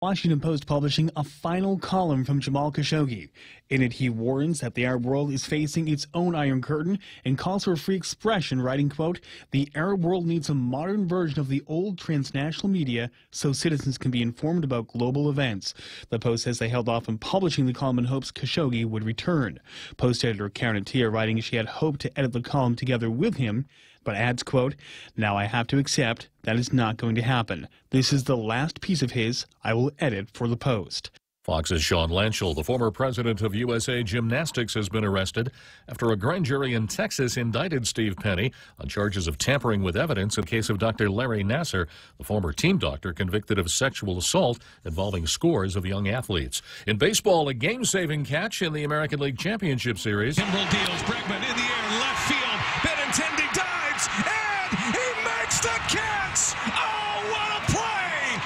Washington Post publishing a final column from Jamal Khashoggi. In it, he warns that the Arab world is facing its own Iron Curtain and calls for free expression, writing, quote, "The Arab world needs a modern version of the old transnational media so citizens can be informed about global events." The Post says they held off on publishing the column in hopes Khashoggi would return. Post editor Karen Attiah writing she had hoped to edit the column together with him, but adds, quote, "Now I have to accept that is not going to happen. This is the last piece of his I will edit for the Post." Fox's Sean Lanchel, the former president of USA Gymnastics, has been arrested after a grand jury in Texas indicted Steve Penny on charges of tampering with evidence in case of Dr. Larry Nassar, the former team doctor convicted of sexual assault involving scores of young athletes. In baseball, a game-saving catch in the American League Championship Series. Kimbrel deals, Bregman in the air, left field, Benintendi dives, and he makes the catch! Oh, what a play!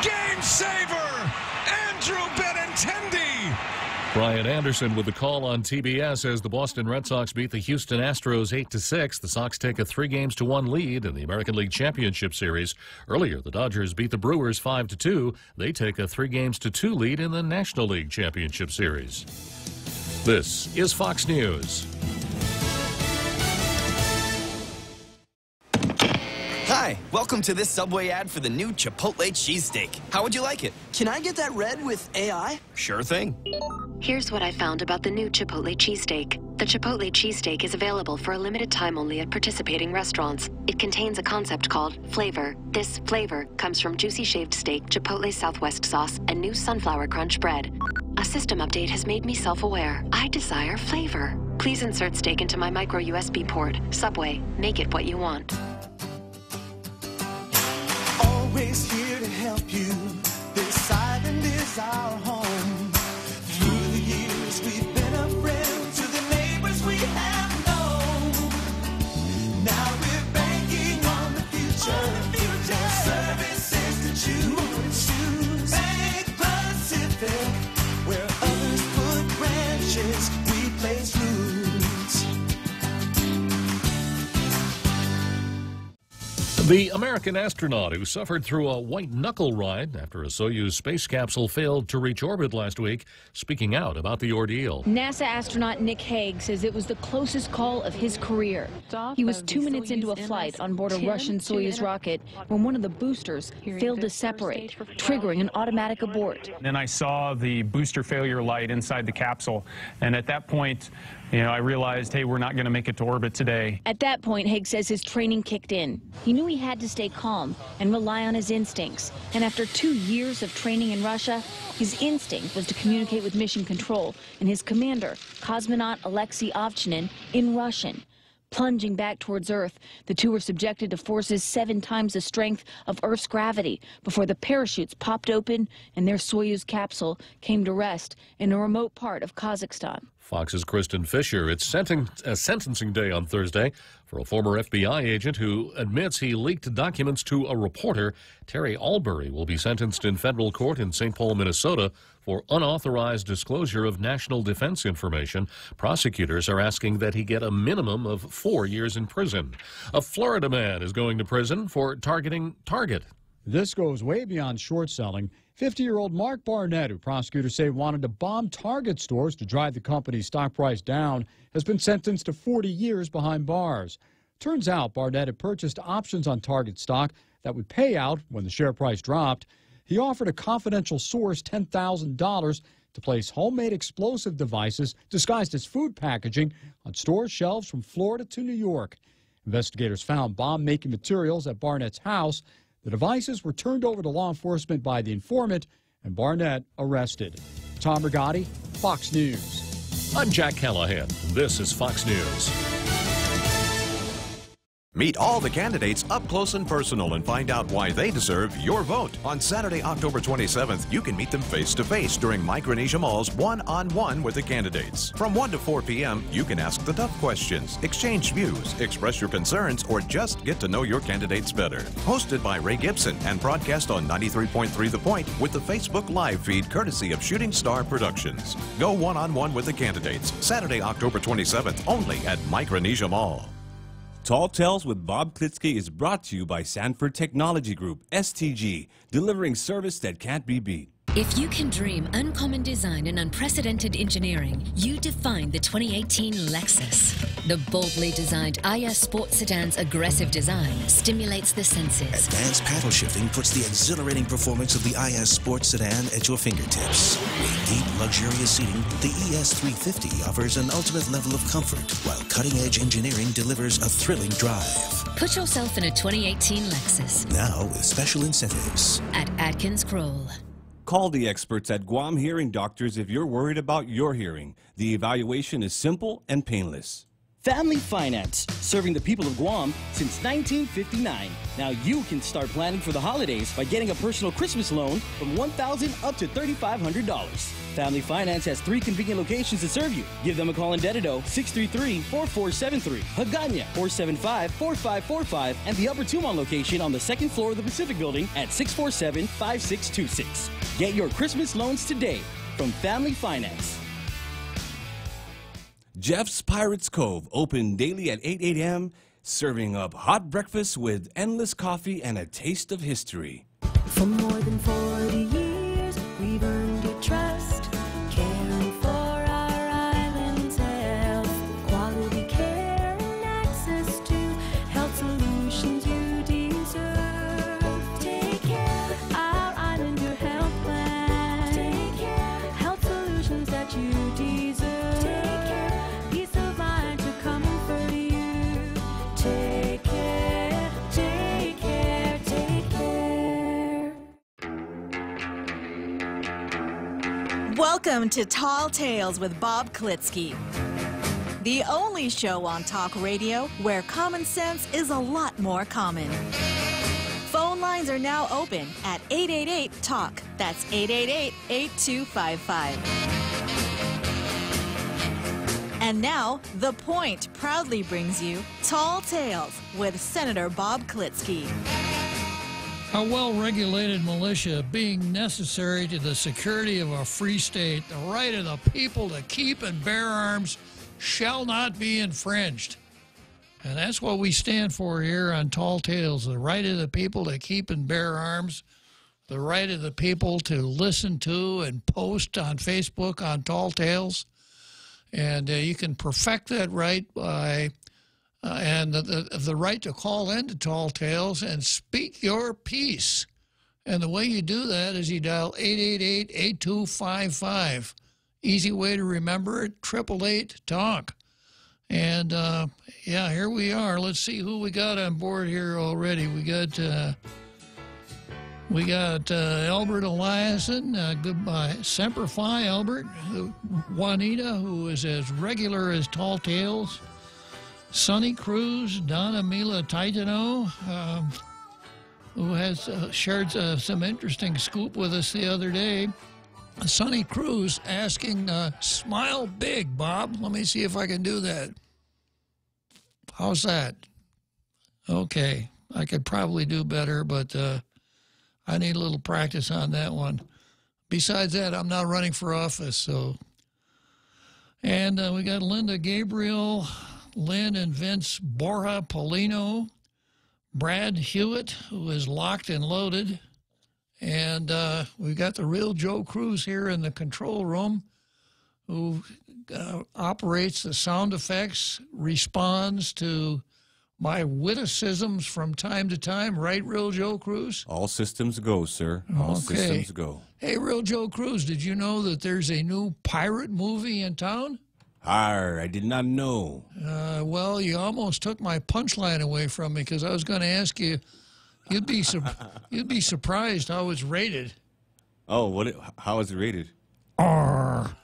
Game saver! Andrew Benintendi! Brian Anderson with the call on TBS as the Boston Red Sox beat the Houston Astros 8-6. The Sox take a 3-1 lead in the American League Championship Series. Earlier, the Dodgers beat the Brewers 5-2. They take a 3-2 lead in the National League Championship Series. This is Fox News. Hi, welcome to this Subway ad for the new Chipotle cheesesteak. How would you like it? Can I get that red with AI? Sure thing. Here's what I found about the new Chipotle cheesesteak. The Chipotle cheesesteak is available for a limited time only at participating restaurants. It contains a concept called flavor. This flavor comes from juicy shaved steak, Chipotle Southwest sauce, and new sunflower crunch bread. A system update has made me self-aware. I desire flavor. Please insert steak into my micro USB port. Subway, make it what you want. Always here to help you. This island is our home. Through the years, we've been a friend to the neighbors we have known. Now we're banking on the future. Services to choose. Bank Pacific, where others put branches, we place roots. The American astronaut who suffered through a white-knuckle ride after a Soyuz space capsule failed to reach orbit last week, speaking out about the ordeal. NASA astronaut Nick Hague says it was the closest call of his career. He was 2 minutes into a flight on board a Russian Soyuz rocket when one of the boosters failed to separate, triggering an automatic abort. Then I saw the booster failure light inside the capsule, and at that point, I realized, hey, we're not going to make it to orbit today. At that point, Hague says his training kicked in. He knew he had to stay calm and rely on his instincts. And after 2 years of training in Russia, his instinct was to communicate with Mission Control and his commander, cosmonaut Alexei Ovchinin, in Russian. Plunging back towards Earth, the two were subjected to forces 7 times the strength of Earth's gravity before the parachutes popped open and their Soyuz capsule came to rest in a remote part of Kazakhstan. Fox's Kristen Fisher. It's sentencing day on Thursday for a former FBI agent who admits he leaked documents to a reporter. Terry Albury will be sentenced in federal court in St. Paul, Minnesota, for unauthorized disclosure of national defense information. Prosecutors are asking that he get a minimum of 4 years in prison. A Florida man is going to prison for targeting Target. This goes way beyond short selling. 50-year-old Mark Barnett, who prosecutors say wanted to bomb Target stores to drive the company's stock price down, has been sentenced to 40 years behind bars. Turns out Barnett had purchased options on Target stock that would pay out when the share price dropped. He offered a confidential source $10,000 to place homemade explosive devices disguised as food packaging on store shelves from Florida to New York. Investigators found bomb-making materials at Barnett's house. The devices were turned over to law enforcement by the informant, and Barnett arrested. Tom Rigotti, Fox News. I'm Jack Callahan. This is Fox News. Meet all the candidates up close and personal and find out why they deserve your vote. On Saturday, October 27th, you can meet them face-to-face during Micronesia Mall's One-on-One with the candidates. From 1 to 4 p.m., you can ask the tough questions, exchange views, express your concerns, or just get to know your candidates better. Hosted by Ray Gibson and broadcast on 93.3 The Point with the Facebook Live feed courtesy of Shooting Star Productions. Go one-on-one with the candidates. Saturday, October 27th, only at Micronesia Mall. Tall Tales with Bob Klitzkie is brought to you by Sanford Technology Group, STG, delivering service that can't be beat. If you can dream uncommon design and unprecedented engineering, you define the 2018 Lexus. The boldly designed IS Sports Sedan's aggressive design stimulates the senses. Advanced paddle shifting puts the exhilarating performance of the IS Sports Sedan at your fingertips. With deep, luxurious seating, the ES350 offers an ultimate level of comfort, while cutting-edge engineering delivers a thrilling drive. Put yourself in a 2018 Lexus. Now with special incentives. At Atkins Kroll. Call the experts at Guam Hearing Doctors if you're worried about your hearing. The evaluation is simple and painless. Family Finance, serving the people of Guam since 1959. Now you can start planning for the holidays by getting a personal Christmas loan from $1,000 up to $3,500. Family Finance has 3 convenient locations to serve you. Give them a call in Dededo, 633-4473, Hagåtña, 475-4545, and the Upper Tumon location on the 2nd floor of the Pacific Building at 647-5626. Get your Christmas loans today from Family Finance. Jeff's Pirates Cove, open daily at 8 a.m., serving up hot breakfast with endless coffee and a taste of history. For more than 40 years, we've earned your trust, caring for our island's health, quality care and access to health solutions you deserve. Take care, our island, your health plan. Take care, health solutions that you deserve. Take care, peace of mind to comfort you. Take care, take care, take care. Welcome to Tall Tales with Bob Klitzkie, the only show on talk radio where common sense is a lot more common. Phone lines are now open at 888-TALK. That's 888-8255. And now, The Point proudly brings you Tall Tales with Senator Bob Klitzkie. A well-regulated militia being necessary to the security of a free state, the right of the people to keep and bear arms shall not be infringed. And that's what we stand for here on Tall Tales, the right of the people to keep and bear arms, the right of the people to listen to and post on Facebook on Tall Tales. And you can perfect that right by and the right to call into Tall Tales and speak your piece. And the way you do that is you dial 888-8255. Easy way to remember it, 888-TALK. And, yeah, here we are. Let's see who we got on board here already. We got Albert Eliason. Goodbye. Semper Fi, Albert. Juanita, who is as regular as Tall Tales. Sonny Cruz, Donna Mila Titano, who has shared some interesting scoop with us the other day. Sonny Cruz asking, smile big, Bob. Let me see if I can do that. How's that? Okay, I could probably do better, but I need a little practice on that one. Besides that, I'm not running for office, so. And we got Linda Gabriel, Lynn and Vince Borja Polino, Brad Hewitt, who is locked and loaded, and we've got the real Joe Cruz here in the control room, who operates the sound effects, responds to my witticisms from time to time, right, real Joe Cruz? All systems go, sir. All systems go. Hey, real Joe Cruz, did you know that there's a new pirate movie in town? I did not know. Well, you almost took my punchline away from me because I was going to ask you. You'd be surprised how it's rated. Oh, how is it rated? R.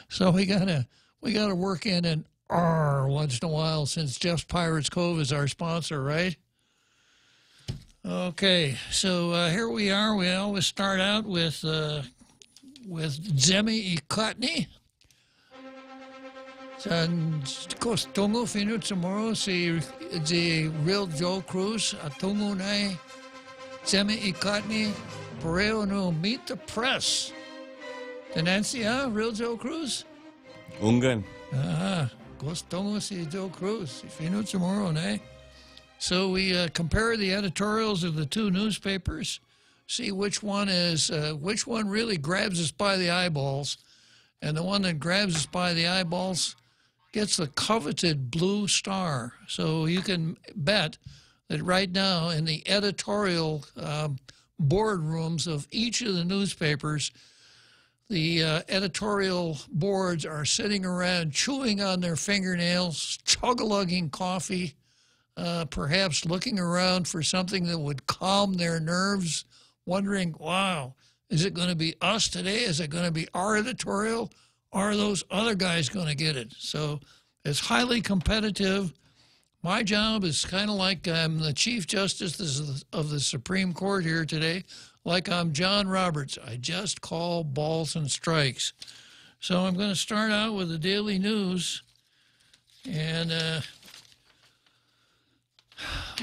So we gotta work in an R once in a while since Jeff's Pirates Cove is our sponsor, right? Okay, so here we are. We always start out with Zemi Ikotni. San Kostongo Finu tomorrow si the real Joe Cruz Atungo Nai Zemi Ikotni Pareo no meet the press. The Nancy, real Joe Cruz? Ungan. Kostongo si Joe Cruz Finu tomorrow, eh? So we compare the editorials of the two newspapers. see which one really grabs us by the eyeballs, and the one that grabs us by the eyeballs gets the coveted blue star. So you can bet that right now in the editorial boardrooms of each of the newspapers, the editorial boards are sitting around chewing on their fingernails, chug-a-lugging coffee, perhaps looking around for something that would calm their nerves, wondering, wow, is it going to be us today? Is it going to be our editorial? Or are those other guys going to get it? So it's highly competitive. My job is kind of like I'm the Chief Justice of the Supreme Court here today, like I'm John Roberts. I just call balls and strikes. So I'm going to start out with the Daily News. And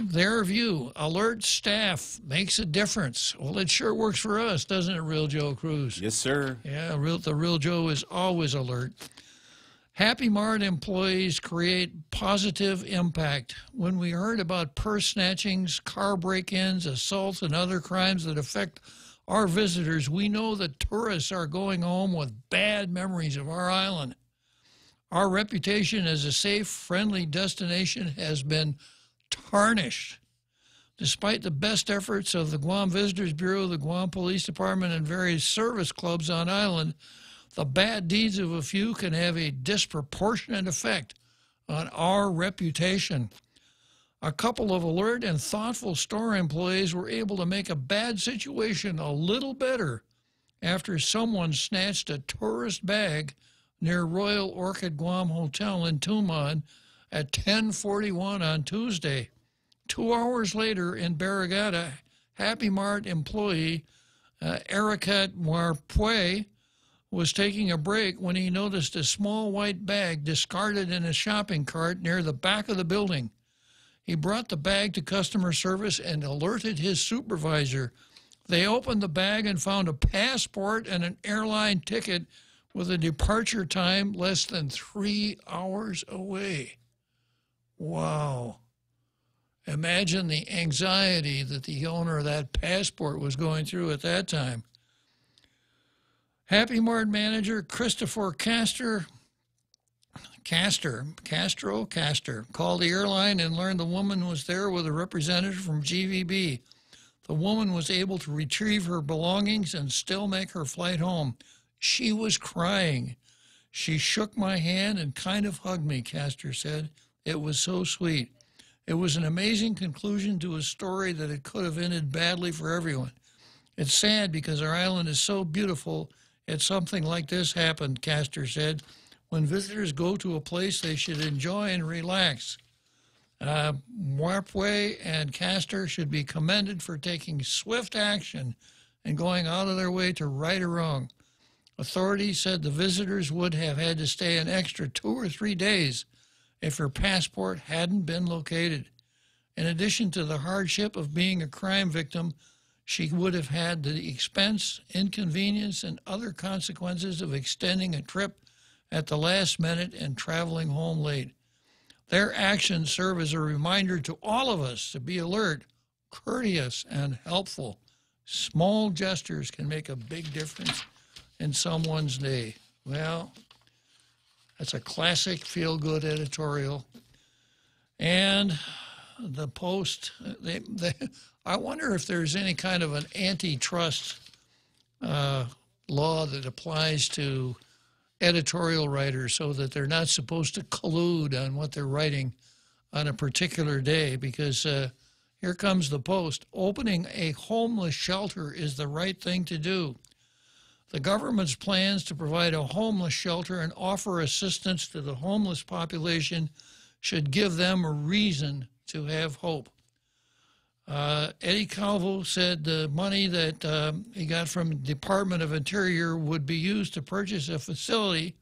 their view, alert staff makes a difference. Well, it sure works for us, doesn't it, Real Joe Cruz? Yes, sir. Yeah, the Real Joe is always alert. Happy Mart employees create positive impact. When we heard about purse snatchings, car break-ins, assaults, and other crimes that affect our visitors, we know that tourists are going home with bad memories of our island. Our reputation as a safe, friendly destination has been tarnished. Despite the best efforts of the Guam Visitors Bureau, the Guam Police Department, and various service clubs on island, the bad deeds of a few can have a disproportionate effect on our reputation. A couple of alert and thoughtful store employees were able to make a bad situation a little better after someone snatched a tourist bag near Royal Orchid Guam Hotel in Tumon at 10:41 on Tuesday. 2 hours later in Barragata, Happy Mart employee Ericat Marpue was taking a break when he noticed a small white bag discarded in a shopping cart near the back of the building. He brought the bag to customer service and alerted his supervisor. They opened the bag and found a passport and an airline ticket with a departure time less than 3 hours away. Wow. Imagine the anxiety that the owner of that passport was going through at that time. Happy Mart manager Christopher Castro called the airline and learned the woman was there with a representative from GVB. The woman was able to retrieve her belongings and still make her flight home. She was crying. She shook my hand and kind of hugged me, Castor said. It was so sweet. It was an amazing conclusion to a story that it could have ended badly for everyone. It's sad because our island is so beautiful. It's something like this happened, Castor said. When visitors go to a place, they should enjoy and relax. Marpue and Castor should be commended for taking swift action and going out of their way to right or wrong. Authorities said the visitors would have had to stay an extra 2 or 3 days if her passport hadn't been located. In addition to the hardship of being a crime victim, she would have had the expense, inconvenience, and other consequences of extending a trip at the last minute and traveling home late. Their actions serve as a reminder to all of us to be alert, courteous, and helpful. Small gestures can make a big difference in someone's day. Well, that's a classic feel-good editorial. And the Post, I wonder if there's any kind of an antitrust law that applies to editorial writers so that they're not supposed to collude on what they're writing on a particular day, because here comes the Post. Opening a homeless shelter is the right thing to do. The government's plans to provide a homeless shelter and offer assistance to the homeless population should give them a reason to have hope. Eddie Calvo said the money that he got from the Department of Interior would be used to purchase a facility,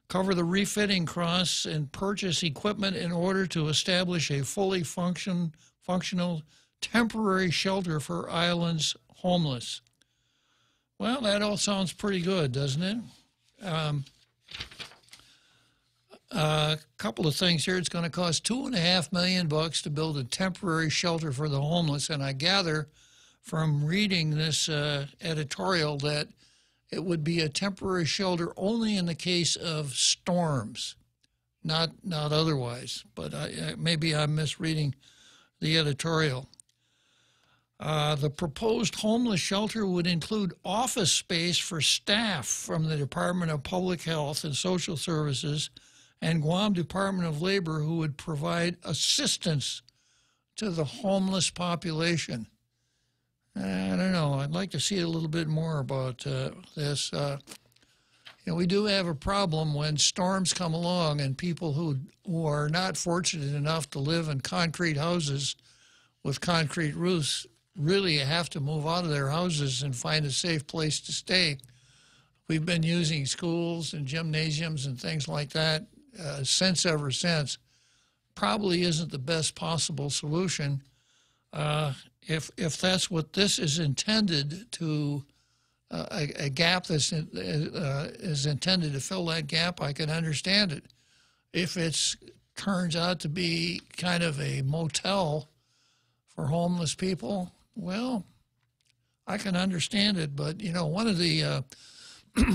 cover the refitting costs, and purchase equipment in order to establish a fully functional temporary shelter for island's homeless. Well, that all sounds pretty good, doesn't it? A couple of things here. It's going to cost $2.5 million to build a temporary shelter for the homeless, and I gather from reading this editorial that it would be a temporary shelter only in the case of storms, not otherwise. But maybe I'm misreading the editorial. The proposed homeless shelter would include office space for staff from the Department of Public Health and Social Services and Guam Department of Labor, who would provide assistance to the homeless population. I don't know. I'd like to see a little bit more about this. We do have a problem when storms come along and people who are not fortunate enough to live in concrete houses with concrete roofs really have to move out of their houses and find a safe place to stay. We've been using schools and gymnasiums and things like that ever since. Probably isn't the best possible solution. If that's what this is intended to, a gap that's is intended to fill that gap, I can understand it. If it turns out to be kind of a motel for homeless people, well, I can understand it. But one of the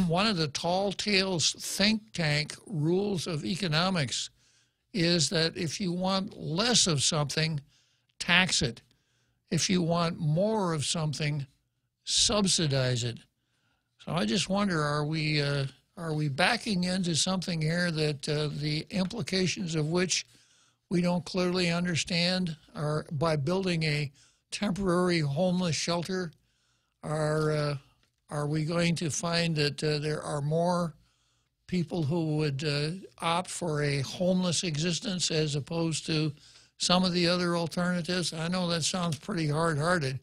one of the tall tales think tank rules of economics is that if you want less of something, tax it. If you want more of something, subsidize it. So I just wonder, are we backing into something here that the implications of which we don't clearly understand? Are by building a temporary homeless shelter, are we going to find that there are more people who would opt for a homeless existence as opposed to some of the other alternatives? I know that sounds pretty hard-hearted,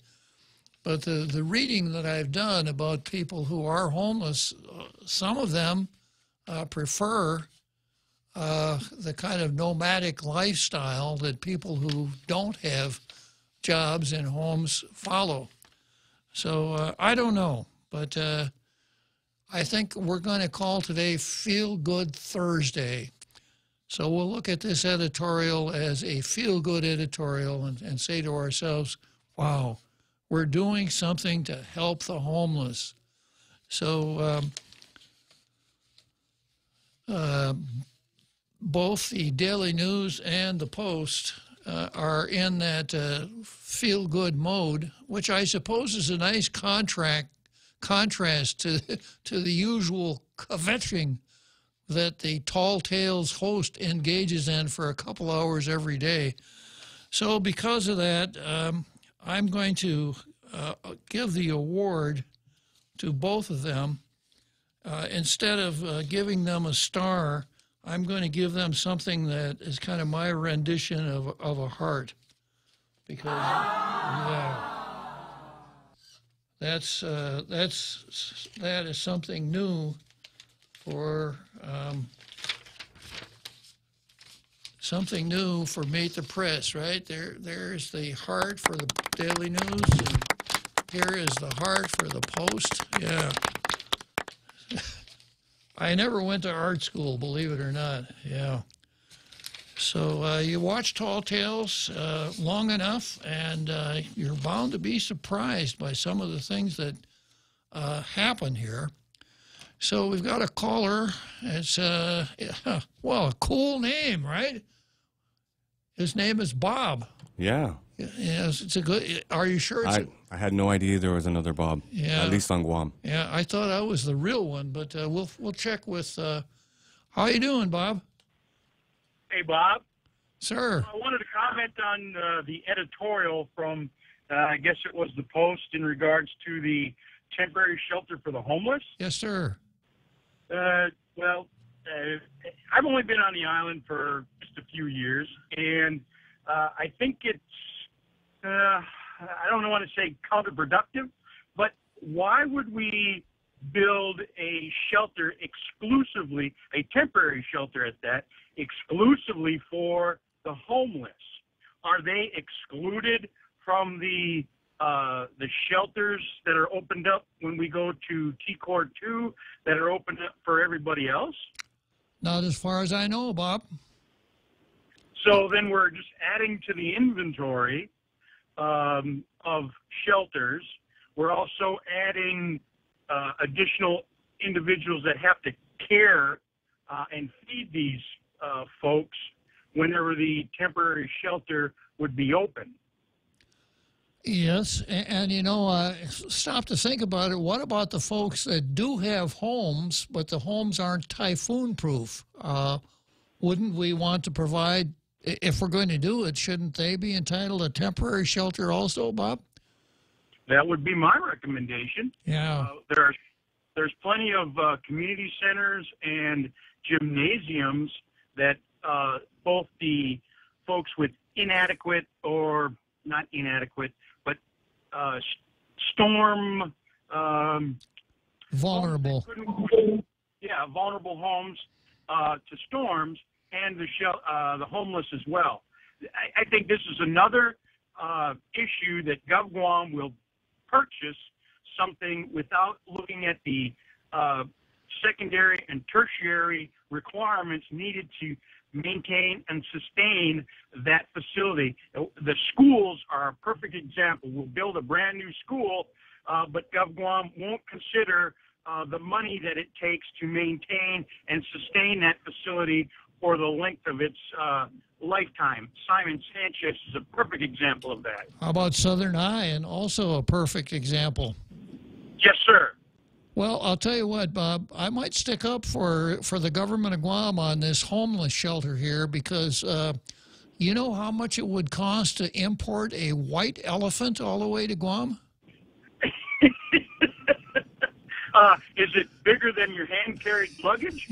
but the reading that I've done about people who are homeless, some of them prefer the kind of nomadic lifestyle that people who don't have jobs and homes follow. So I don't know, but I think we're going to call today Feel Good Thursday. So we'll look at this editorial as a feel-good editorial and say to ourselves, wow, we're doing something to help the homeless. So both the Daily News and the Post are in that feel-good mode, which I suppose is a nice contrast to the usual kvetching that the Tall Tales host engages in for a couple hours every day. So because of that, I'm going to give the award to both of them. Instead of giving them a star, I'm going to give them something that is kind of my rendition of a heart. Because, yeah, that is something new for Meet the Press, right? There's the heart for the Daily News, and here is the heart for the Post. Yeah. I never went to art school, believe it or not. Yeah. So you watch Tall Tales long enough, and you're bound to be surprised by some of the things that happen here. So we've got a caller. It's, well, a cool name, right? His name is Bob. Yeah. Yes, it's a good. Are you sure? I had no idea there was another Bob. Yeah. At least on Guam. Yeah, I thought I was the real one, but we'll check with. How you doing, Bob? Hey, Bob. Sir. I wanted to comment on the editorial from, I guess it was the Post, in regards to the temporary shelter for the homeless. Yes, sir. Well, I've only been on the island for just a few years, and I think it's, I don't want to say counterproductive, but why would we build a shelter exclusively, a temporary shelter at that, exclusively for the homeless? Are they excluded from the shelters that are opened up when we go to T-Court 2 that are opened up for everybody else? Not as far as I know, Bob. So then we're just adding to the inventory of shelters. We're also adding additional individuals that have to care and feed these folks whenever the temporary shelter would be open. Yes, and you know, stop to think about it. What about the folks that do have homes, but the homes aren't typhoon-proof? Wouldn't we want to provide, if we're going to do it, shouldn't they be entitled to temporary shelter also, Bob? That would be my recommendation. Yeah. There's plenty of community centers and gymnasiums that both the folks with inadequate or not inadequate, but storm vulnerable. Vulnerable homes to storms, and the homeless as well. I think this is another issue that GovGuam will purchase something without looking at the secondary and tertiary requirements needed to maintain and sustain that facility. The schools are a perfect example. We'll build a brand new school, but GovGuam won't consider the money that it takes to maintain and sustain that facility for the length of its lifetime. Simon Sanchez is a perfect example of that. How about Southern Iron? Also a perfect example. Yes, sir. Well, I'll tell you what, Bob, I might stick up for the government of Guam on this homeless shelter here because you know how much it would cost to import a white elephant all the way to Guam? Is it bigger than your hand-carried luggage?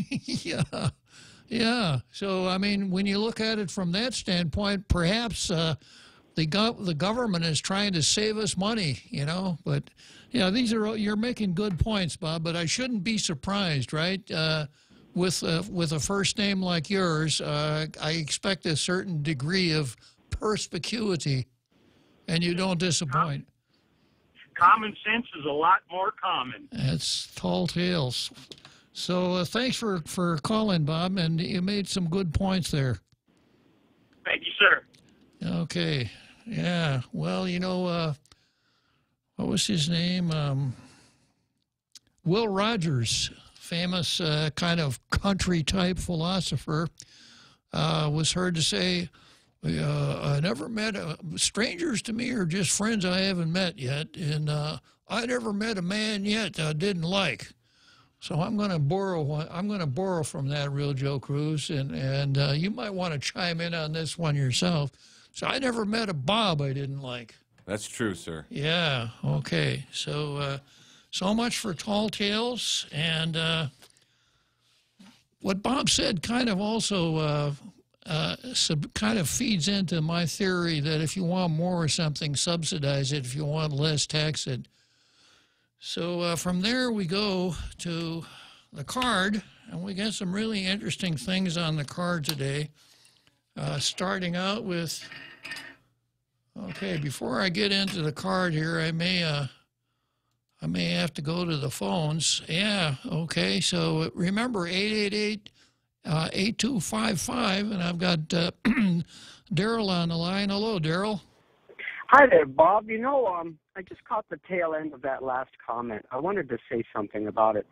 Yeah. So, I mean, when you look at it from that standpoint, perhaps the government is trying to save us money, you know. But, you know, you're making good points, Bob, but I shouldn't be surprised, right? With a first name like yours, I expect a certain degree of perspicuity, and you don't disappoint. Common sense is a lot more common. That's tall tales. So thanks for calling, Bob, and you made some good points there. Thank you, sir. Okay. Yeah. Well, you know, what was his name? Will Rogers, famous kind of country-type philosopher, was heard to say, I never met strangers to me are just friends I haven't met yet, and I never met a man yet I didn't like. So I'm going to borrow one. I'm going to borrow from that, Real Joe Cruz, and you might want to chime in on this one yourself. So I never met a Bob I didn't like. That's true, sir. Yeah. Okay. So so much for tall tales, and what Bob said kind of also. Kind of feeds into my theory that if you want more of something, subsidize it. If you want less, tax it. So from there we go to the card, and we got some really interesting things on the card today. Starting out with, okay, before I get into the card here, I may have to go to the phones. Yeah, okay, so remember 888-8255, and I've got Daryl on the line. Hello, Daryl. Hi there, Bob. You know, I just caught the tail end of that last comment. I wanted to say something about it.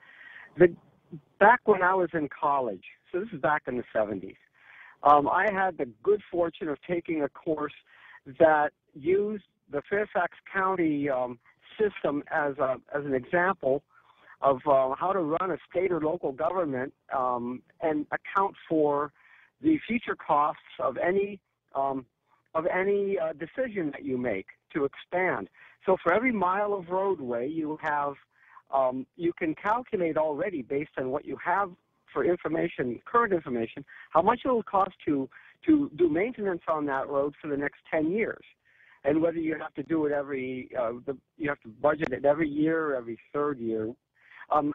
Back when I was in college, so this is back in the 70s, I had the good fortune of taking a course that used the Fairfax County system as an example of how to run a state or local government and account for the future costs of any decision that you make to expand. So for every mile of roadway, you have you can calculate already based on what you have for information, current information, how much it will cost to do maintenance on that road for the next 10 years, and whether you have to do it you have to budget it every year or every third year.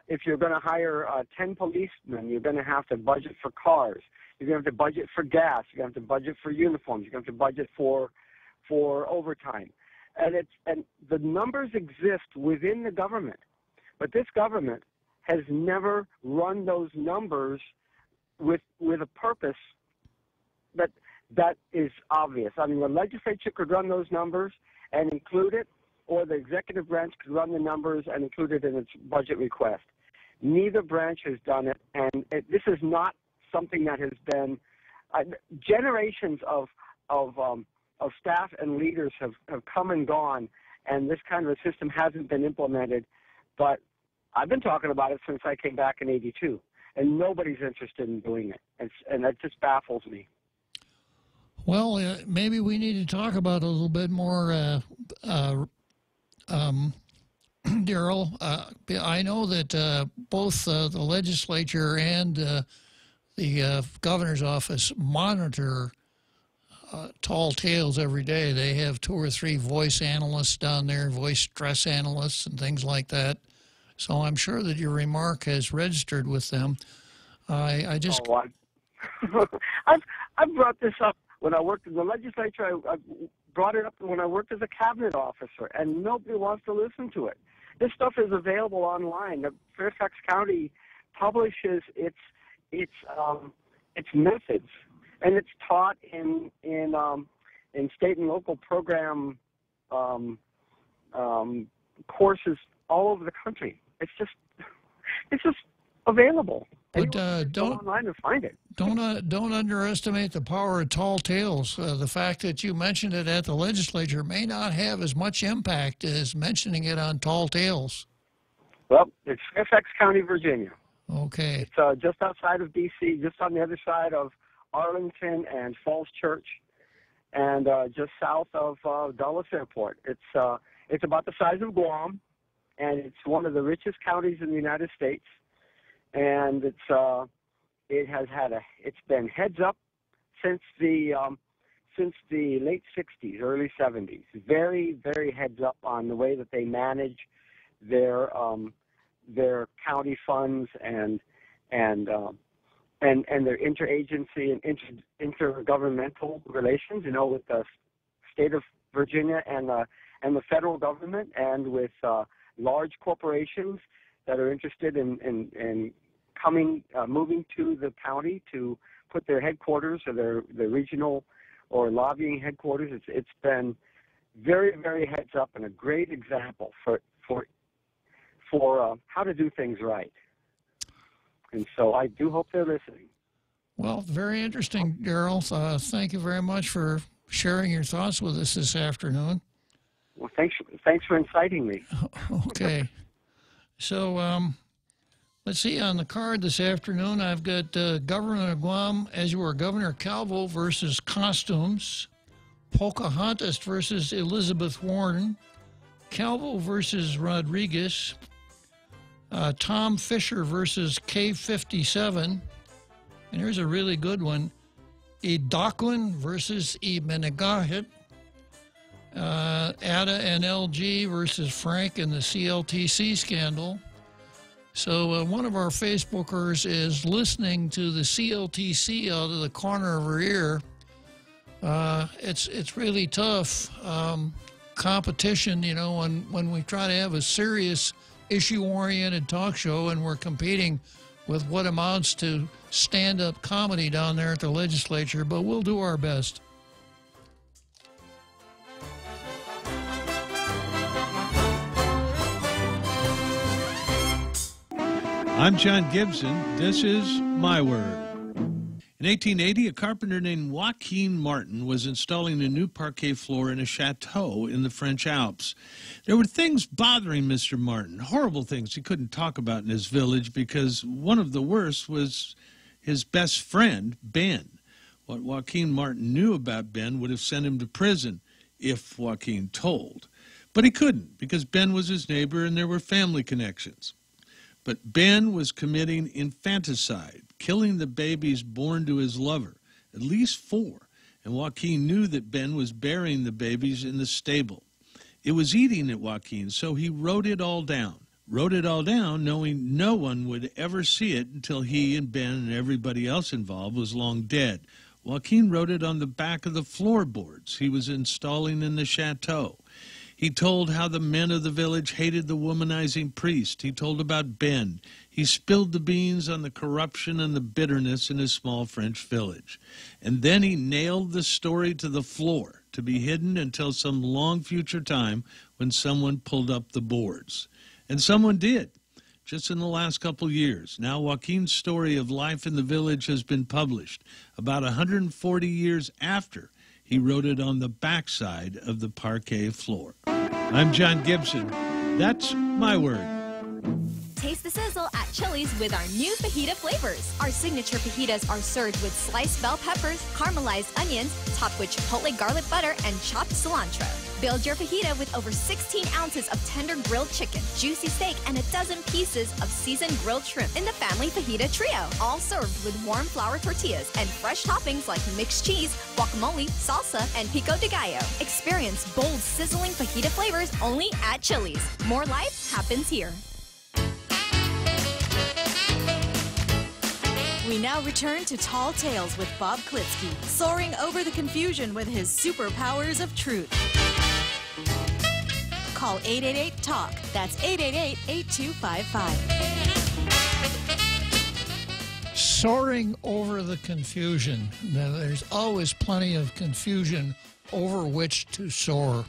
If you're going to hire 10 policemen, you're going to have to budget for cars. You're going to have to budget for gas. You're going to have to budget for uniforms. You're going to have to budget for overtime. And the numbers exist within the government. But this government has never run those numbers with a purpose that is obvious. I mean, the legislature could run those numbers, and include it, or the executive branch could run the numbers and include it in its budget request. Neither branch has done it, and this is not something that has been generations of staff and leaders have come and gone, and this kind of a system hasn't been implemented. But I've been talking about it since I came back in '82, and nobody's interested in doing it, and that just baffles me. Well, maybe we need to talk about it a little bit more, Daryl. I know that both the legislature and the governor's office monitor tall tales every day. They have 2 or 3 voice analysts down there, voice stress analysts and things like that. So I'm sure that your remark has registered with them. I just... Oh, I've brought this up when I worked in the legislature. I brought it up when I worked as a cabinet officer, and nobody wants to listen to it. This stuff is available online. The Fairfax County publishes its methods, and it's taught in state and local program courses all over the country. It's just available. But go online and find it. Don't underestimate the power of tall tales. The fact that you mentioned it at the legislature may not have as much impact as mentioning it on tall tales. Well, it's Fairfax County, Virginia. Okay. It's just outside of D.C., just on the other side of Arlington and Falls Church, and just south of Dulles Airport. It's about the size of Guam, and it's one of the richest counties in the United States. And it's been heads up since the late '60s, early '70s. Very, very heads up on the way that they manage their county funds and their interagency and intergovernmental relations. You know, with the state of Virginia and the federal government, and with large corporations that are interested in moving to the county to put their headquarters or their regional or lobbying headquarters. It's been very, very heads up, and a great example for how to do things right. And so I do hope they're listening. Well, very interesting, Daryl. Thank you very much for sharing your thoughts with us this afternoon. Well, thanks for inciting me. Okay. So let's see, on the card this afternoon, I've got Governor of Guam, as you were, Governor Calvo versus Costumes, Pocahontas versus Elizabeth Warren, Calvo versus Rodriguez, Tom Fisher versus K57, and here's a really good one, Edoquin versus Emenegahit, Ada and LG versus Frank in the CLTC scandal. So one of our Facebookers is listening to the CLTC out of the corner of her ear. It's really tough competition, you know, when we try to have a serious issue-oriented talk show and we're competing with what amounts to stand-up comedy down there at the legislature, but we'll do our best. I'm John Gibson. This is My Word. In 1880, a carpenter named Joaquin Martin was installing a new parquet floor in a chateau in the French Alps. There were things bothering Mr. Martin, horrible things he couldn't talk about in his village, because one of the worst was his best friend, Ben. What Joaquin Martin knew about Ben would have sent him to prison if Joaquin told. But he couldn't, because Ben was his neighbor and there were family connections. But Ben was committing infanticide, killing the babies born to his lover, at least 4, and Joaquin knew that Ben was burying the babies in the stable. It was eating at Joaquin, so he wrote it all down, knowing no one would ever see it until he and Ben and everybody else involved was long dead. Joaquin wrote it on the back of the floorboards he was installing in the chateau. He told how the men of the village hated the womanizing priest. He told about Ben. He spilled the beans on the corruption and the bitterness in his small French village. And then he nailed the story to the floor, to be hidden until some long future time when someone pulled up the boards. And someone did, just in the last couple years. Now Joaquin's story of life in the village has been published about 140 years after he wrote it on the backside of the parquet floor. I'm John Gibson. That's my word. Taste the sizzle at Chili's with our new fajita flavors. Our signature fajitas are served with sliced bell peppers, caramelized onions, topped with chipotle garlic butter, and chopped cilantro. Build your fajita with over 16 ounces of tender grilled chicken, juicy steak, and a dozen pieces of seasoned grilled shrimp in the family fajita trio. All served with warm flour tortillas and fresh toppings like mixed cheese, guacamole, salsa, and pico de gallo. Experience bold, sizzling fajita flavors only at Chili's. More life happens here. We now return to Tall Tales with Bob Klitzkie, soaring over the confusion with his superpowers of truth. Call 888-TALK. That's 888-8255. Soaring over the confusion. Now, there's always plenty of confusion over which to soar.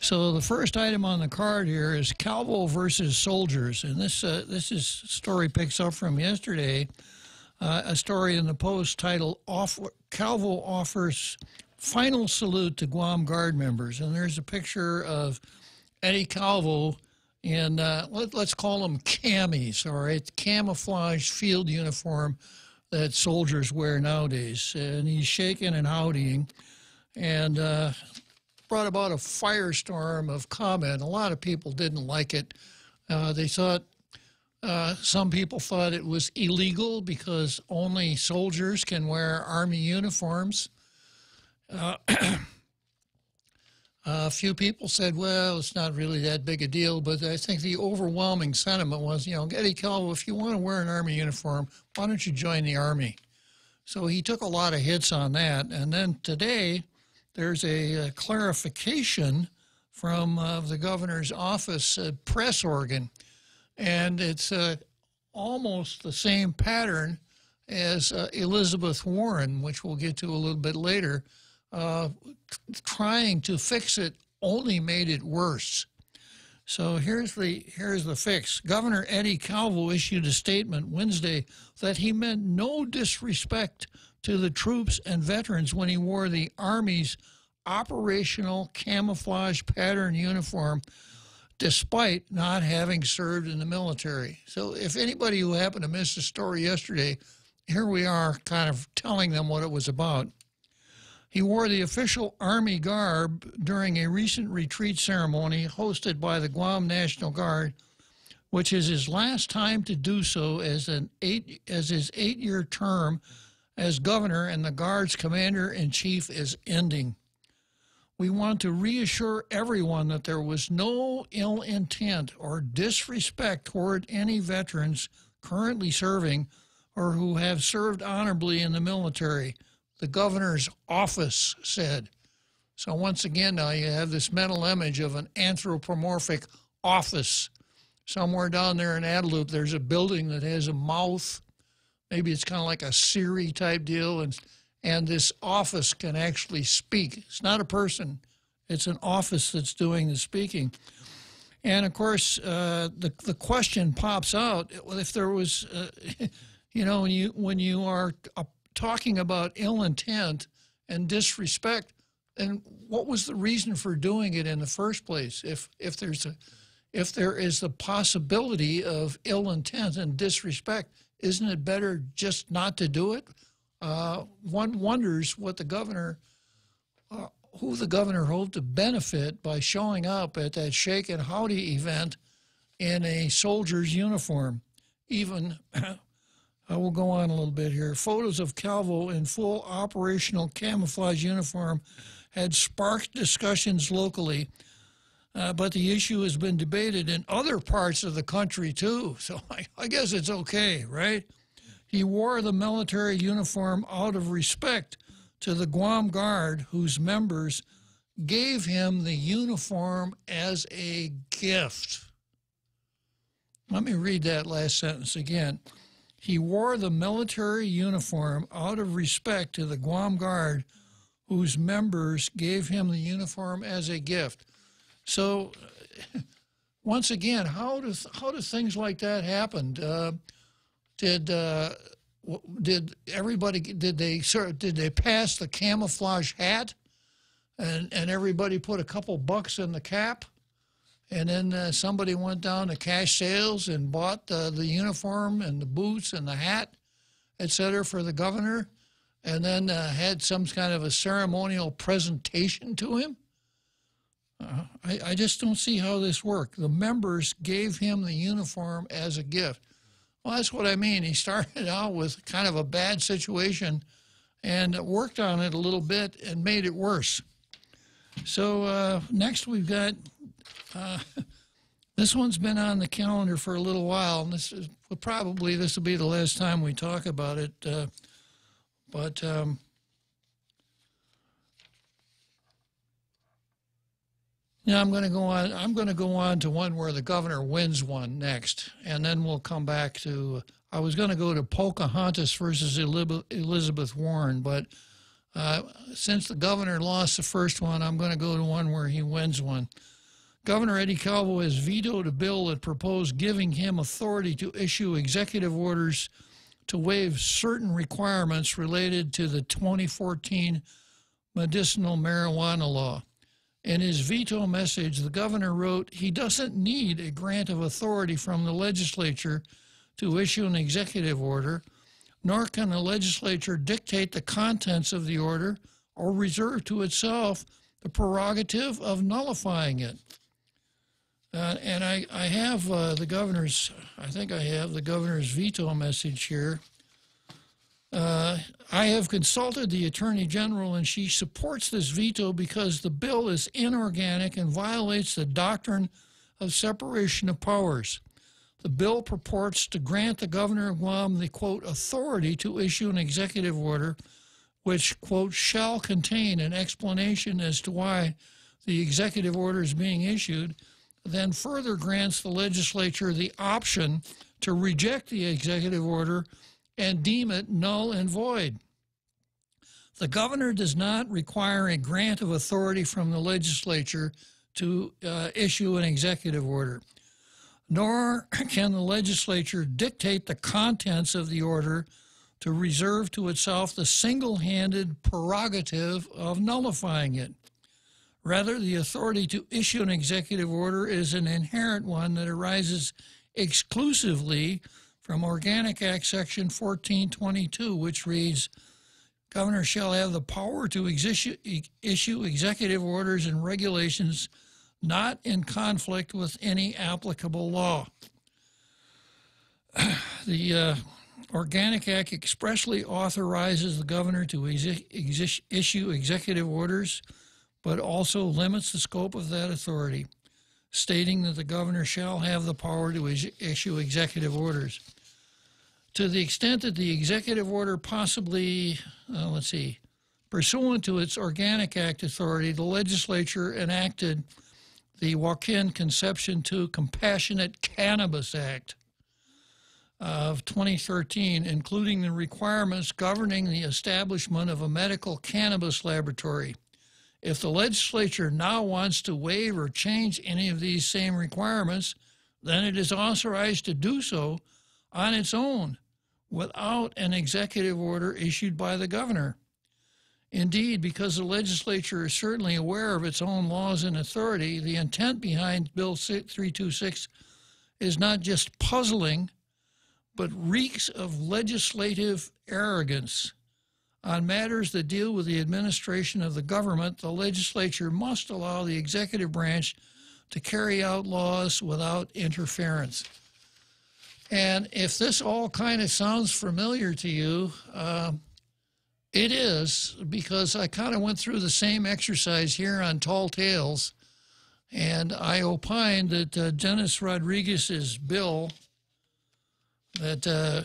So the first item on the card here is Calvo versus soldiers, and this story picks up from yesterday. A story in the Post titled Calvo Offers Final Salute to Guam Guard Members. And there's a picture of Eddie Calvo in, let's call them camis, all right, camouflage field uniform that soldiers wear nowadays. And he's shaking and howdying and brought about a firestorm of comment. A lot of people didn't like it. They thought, some people thought it was illegal because only soldiers can wear Army uniforms. A few people said, well, it's not really that big a deal, but I think the overwhelming sentiment was, Eddie Calvo, if you want to wear an Army uniform, why don't you join the Army? So he took a lot of hits on that. And then today, there's a clarification from the governor's office press organ. And it's almost the same pattern as Elizabeth Warren, which we'll get to a little bit later, trying to fix it only made it worse. So here's the fix. Governor Eddie Calvo issued a statement Wednesday that he meant no disrespect to the troops and veterans when he wore the Army's operational camouflage pattern uniform despite not having served in the military. So if anybody who happened to miss the story yesterday, here we are kind of telling them what it was about. He wore the official Army garb during a recent retreat ceremony hosted by the Guam National Guard, which is his last time to do so as his 8-year term as governor and the Guard's commander-in-chief is ending. We want to reassure everyone that there was no ill intent or disrespect toward any veterans currently serving or who have served honorably in the military, the governor's office said. So once again, now you have this mental image of an anthropomorphic office. Somewhere down there in Adelup, there's a building that has a mouth. Maybe it's kind of like a Siri type deal, and this office can actually speak. It's not a person. It's an office that's doing the speaking. And, of course, the question pops out, if there was, when you are talking about ill intent and disrespect, then what was the reason for doing it in the first place? If there is the possibility of ill intent and disrespect, isn't it better just not to do it? One wonders what the governor, who the governor hoped to benefit by showing up at that shake and howdy event in a soldier's uniform. Even, I will go on a little bit here. Photos of Calvo in full operational camouflage uniform had sparked discussions locally, but the issue has been debated in other parts of the country too. So I guess it's okay, right? He wore the military uniform out of respect to the Guam Guard, whose members gave him the uniform as a gift. Let me read that last sentence again. He wore the military uniform out of respect to the Guam Guard, whose members gave him the uniform as a gift. So, once again, how do things like that happen? Did they pass the camouflage hat, and everybody put a couple bucks in the cap, and then somebody went down to cash sales and bought the uniform and the boots and the hat, etc., for the governor, and then had some kind of a ceremonial presentation to him? I just don't see how this worked. The members gave him the uniform as a gift. Well, that's what I mean. He started out with kind of a bad situation and worked on it a little bit and made it worse. So next we've got, this one's been on the calendar for a little while, and this will be the last time we talk about it. Yeah, I'm going to go on. I'm going to go on to one where the governor wins one next, and then we'll come back to. I was going to go to Pocahontas versus Elizabeth Warren, but since the governor lost the first one, I'm going to go to one where he wins one. Governor Eddie Calvo has vetoed a bill that proposed giving him authority to issue executive orders to waive certain requirements related to the 2014 medicinal marijuana law. In his veto message, the governor wrote, he doesn't need a grant of authority from the legislature to issue an executive order, nor can the legislature dictate the contents of the order or reserve to itself the prerogative of nullifying it. And I have the governor's, I think I have the governor's veto message here. I have consulted the Attorney General, and she supports this veto because the bill is inorganic and violates the doctrine of separation of powers. The bill purports to grant the governor of Guam the, quote, authority to issue an executive order which, quote, shall contain an explanation as to why the executive order is being issued, then further grants the legislature the option to reject the executive order and deem it null and void. The governor does not require a grant of authority from the legislature to issue an executive order, nor can the legislature dictate the contents of the order to reserve to itself the single-handed prerogative of nullifying it. Rather, the authority to issue an executive order is an inherent one that arises exclusively from Organic Act Section 1422, which reads, Governor shall have the power to issue executive orders and regulations not in conflict with any applicable law. The Organic Act expressly authorizes the governor to issue executive orders, but also limits the scope of that authority, stating that the governor shall have the power to issue executive orders. To the extent that the executive order possibly, pursuant to its Organic Act authority, the legislature enacted the Joaquin Concepcion II Compassionate Cannabis Act of 2013, including the requirements governing the establishment of a medical cannabis laboratory. If the legislature now wants to waive or change any of these same requirements, then it is authorized to do so on its own without an executive order issued by the governor. Indeed, because the legislature is certainly aware of its own laws and authority, the intent behind Bill 326 is not just puzzling, but reeks of legislative arrogance. On matters that deal with the administration of the government, the legislature must allow the executive branch to carry out laws without interference. And if this all kind of sounds familiar to you, it is, because I kind of went through the same exercise here on Tall Tales, and I opined that Dennis Rodriguez's bill that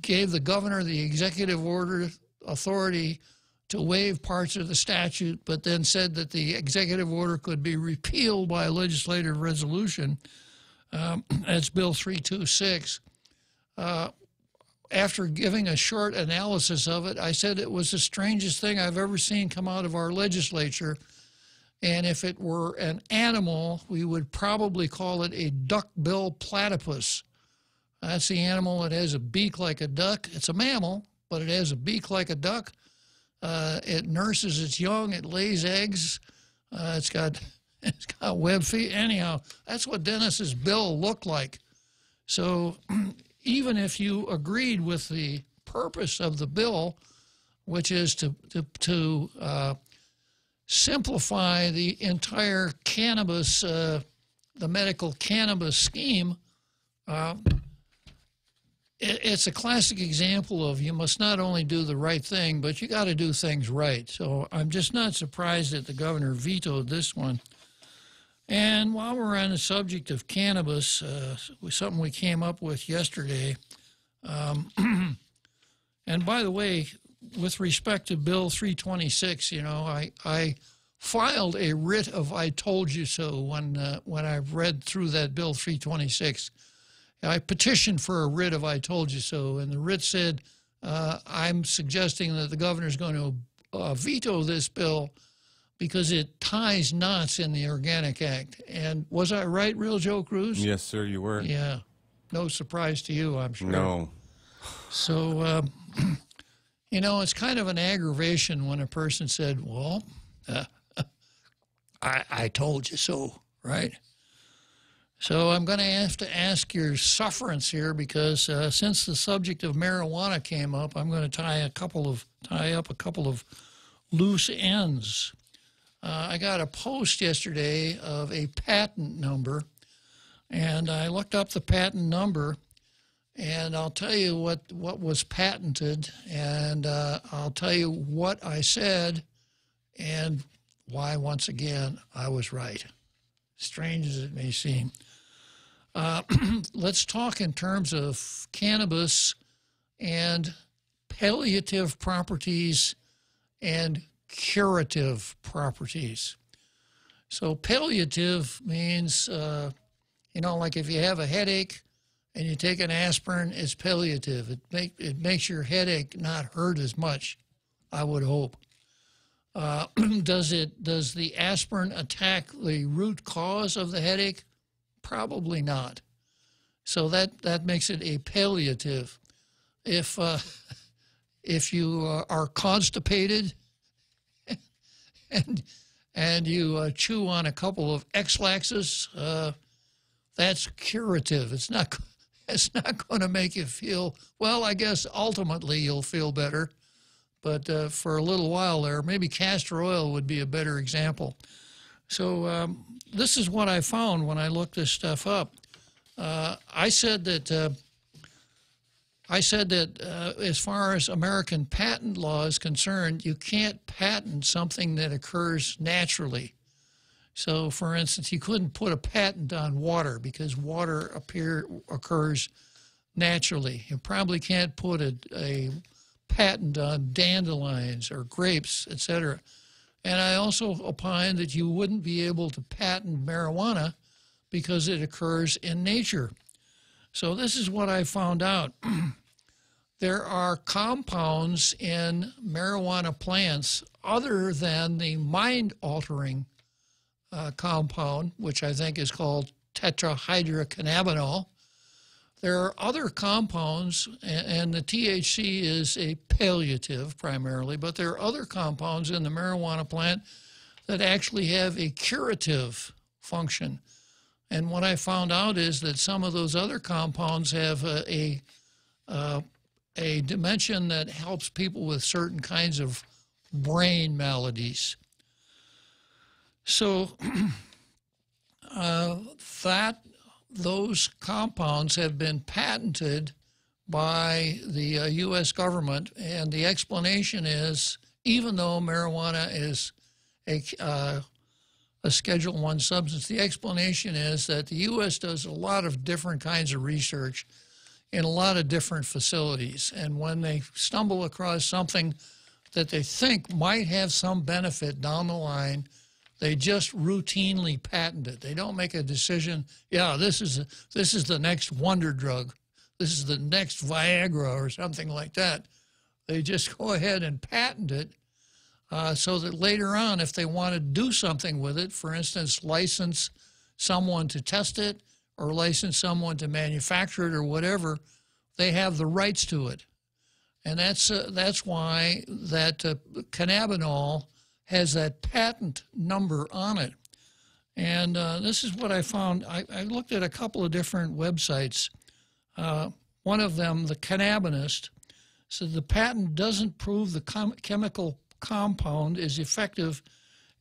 gave the governor the executive order authority to waive parts of the statute, but then said that the executive order could be repealed by a legislative resolution. That's Bill 326. after giving a short analysis of it, I said it was the strangest thing I've ever seen come out of our legislature. And if it were an animal, we would probably call it a duck-bill platypus. That's the animal that has a beak like a duck. It's a mammal, but it has a beak like a duck. It nurses its young. It lays eggs. It's got web feet. Anyhow, that's what Dennis's bill looked like. So even if you agreed with the purpose of the bill, which is to simplify the entire cannabis, the medical cannabis scheme, it's a classic example of you must not only do the right thing, but you got to do things right. So I'm just not surprised that the governor vetoed this one. And while we're on the subject of cannabis, something we came up with yesterday, and by the way, with respect to Bill 326, you know, I filed a writ of I told you so when I read through that Bill 326. I petitioned for a writ of I told you so, and the writ said, I'm suggesting that the governor's going to veto this bill because it ties knots in the Organic Act. And was I right, Real Joe Cruz? Yes, sir, you were. Yeah. No surprise to you, I'm sure. No. So, you know, it's kind of an aggravation when a person said, well, I told you so, right? So I'm going to have to ask your sufferance here because since the subject of marijuana came up, I'm going to tie up a couple of loose ends. I got a post yesterday of a patent number, and I looked up the patent number, and I'll tell you what was patented, and I'll tell you what I said and why, once again, I was right. Strange as it may seem. Let's talk in terms of cannabis and palliative properties and curative properties. So palliative means, you know, like if you have a headache and you take an aspirin, it's palliative. It makes your headache not hurt as much, I would hope. Does the aspirin attack the root cause of the headache? Probably not. So that makes it a palliative. If you are constipated and you chew on a couple of X-Laxes, that's curative. It's not going to make you feel, well, I guess ultimately you'll feel better. But for a little while there, maybe castor oil would be a better example. So this is what I found when I looked this stuff up. I said that as far as American patent law is concerned, you can't patent something that occurs naturally. So, for instance, you couldn't put a patent on water because water occurs naturally. You probably can't put a patent on dandelions or grapes, etc. And I also opined that you wouldn't be able to patent marijuana because it occurs in nature. So this is what I found out. There are compounds in marijuana plants other than the mind-altering compound, which I think is called tetrahydrocannabinol. There are other compounds, and the THC is a palliative primarily, but there are other compounds in the marijuana plant that actually have a curative function. And what I found out is that some of those other compounds have a dimension that helps people with certain kinds of brain maladies. So those compounds have been patented by the U.S. government, and the explanation is, even though marijuana is a Schedule I substance, the explanation is that the U.S. does a lot of different kinds of research in a lot of different facilities, and when they stumble across something that they think might have some benefit down the line, they just routinely patent it. They don't make a decision, yeah, this is the next wonder drug. this is the next Viagra or something like that. They just go ahead and patent it so that later on, if they want to do something with it, for instance, license someone to test it or license someone to manufacture it or whatever, they have the rights to it. And that's why that cannabinol has that patent number on it. And this is what I found. I looked at a couple of different websites. One of them, The Cannabinist, said the patent doesn't prove the chemical compound is effective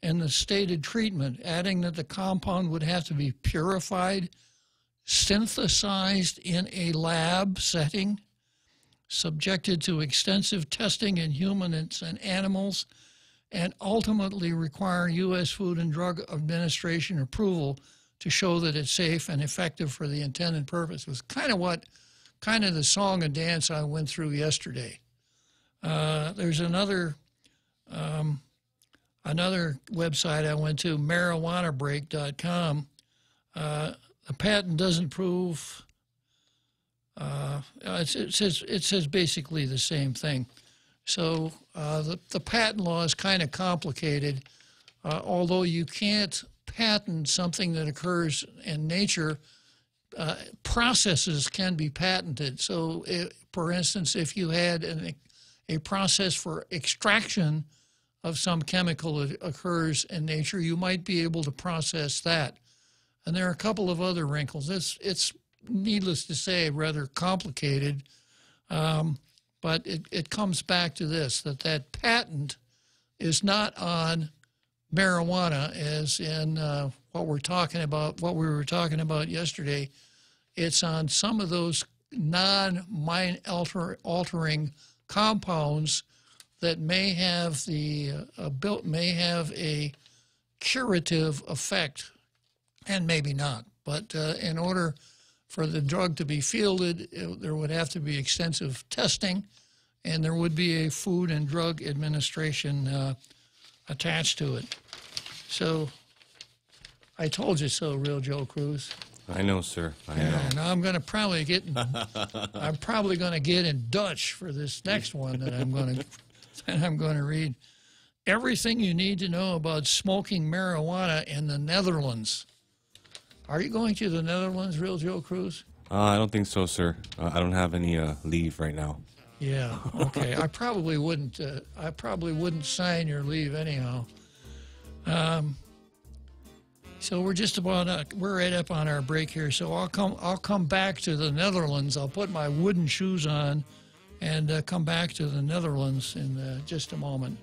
in the stated treatment, adding that the compound would have to be purified, synthesized in a lab setting, subjected to extensive testing in humans and animals, and ultimately require U.S. Food and Drug Administration approval to show that it's safe and effective for the intended purpose. It was kind of the song and dance I went through yesterday. There's another website I went to, marijuanabreak.com. The patent doesn't prove. It says basically the same thing. So the patent law is kind of complicated. Although you can't patent something that occurs in nature, processes can be patented. So, for instance, if you had a process for extraction of some chemical that occurs in nature, you might be able to process that. And there are a couple of other wrinkles. It's needless to say, rather complicated, but it comes back to this, that patent is not on marijuana as in what we were talking about yesterday. It's on some of those non-mind altering compounds that may have a curative effect, and maybe not. But in order for the drug to be fielded, there would have to be extensive testing, and there would be a Food and Drug Administration attached to it. So I told you so, Real Joe Cruz. I know, sir. I know. Now I'm going to probably get in Dutch for this next one that I'm going to read. Everything you need to know about smoking marijuana in the Netherlands. Are you going to the Netherlands, Real Joe Cruz? I don't think so, sir. I don't have any leave right now. Yeah. Okay. I probably wouldn't sign your leave anyhow. So we're just about we're right up on our break here. So I'll come back to the Netherlands. I'll put my wooden shoes on and come back to the Netherlands in just a moment.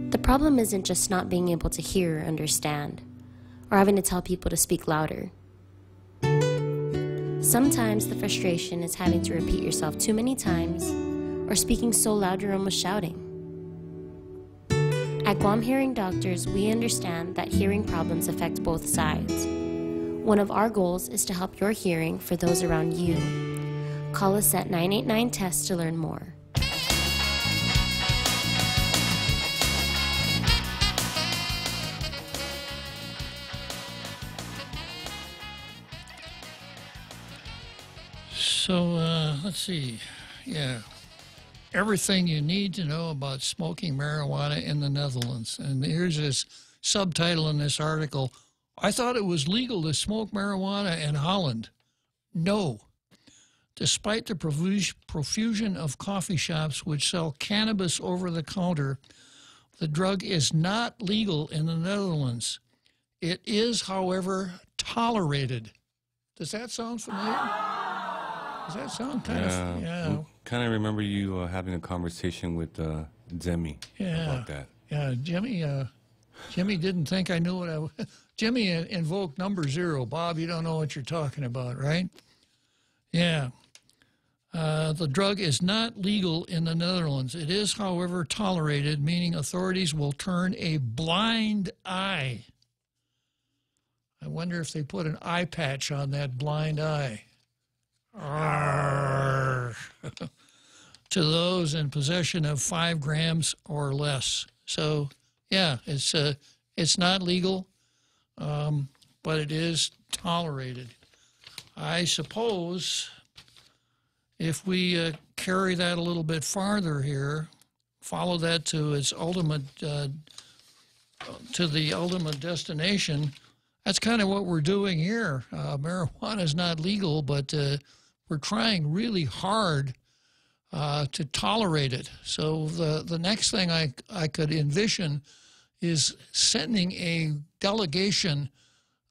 The problem isn't just not being able to hear or understand, or having to tell people to speak louder. Sometimes the frustration is having to repeat yourself too many times, or speaking so loud you're almost shouting. At Guam Hearing Doctors, we understand that hearing problems affect both sides. One of our goals is to help your hearing for those around you. Call us at 989-TEST to learn more. So let's see. Yeah. Everything you need to know about smoking marijuana in the Netherlands. And here's this subtitle in this article. I thought it was legal to smoke marijuana in Holland. No. Despite the profusion of coffee shops which sell cannabis over the counter, the drug is not legal in the Netherlands. It is, however, tolerated. Does that sound familiar? Does that sound kind of... Yeah. Kind of remember you having a conversation with Demi about that. Yeah, Jimmy didn't think I knew what I was... Jimmy invoked number 0. Bob, you don't know what you're talking about, right? Yeah. The drug is not legal in the Netherlands. It is, however, tolerated, meaning authorities will turn a blind eye. I wonder if they put an eye patch on that blind eye. to those in possession of 5 grams or less. So, yeah, it's not legal, but it is tolerated. I suppose if we carry that a little bit farther here, follow that to its ultimate, to the ultimate destination, that's kind of what we're doing here. Marijuana is not legal, but we're trying really hard to tolerate it. So the next thing I could envision is sending a delegation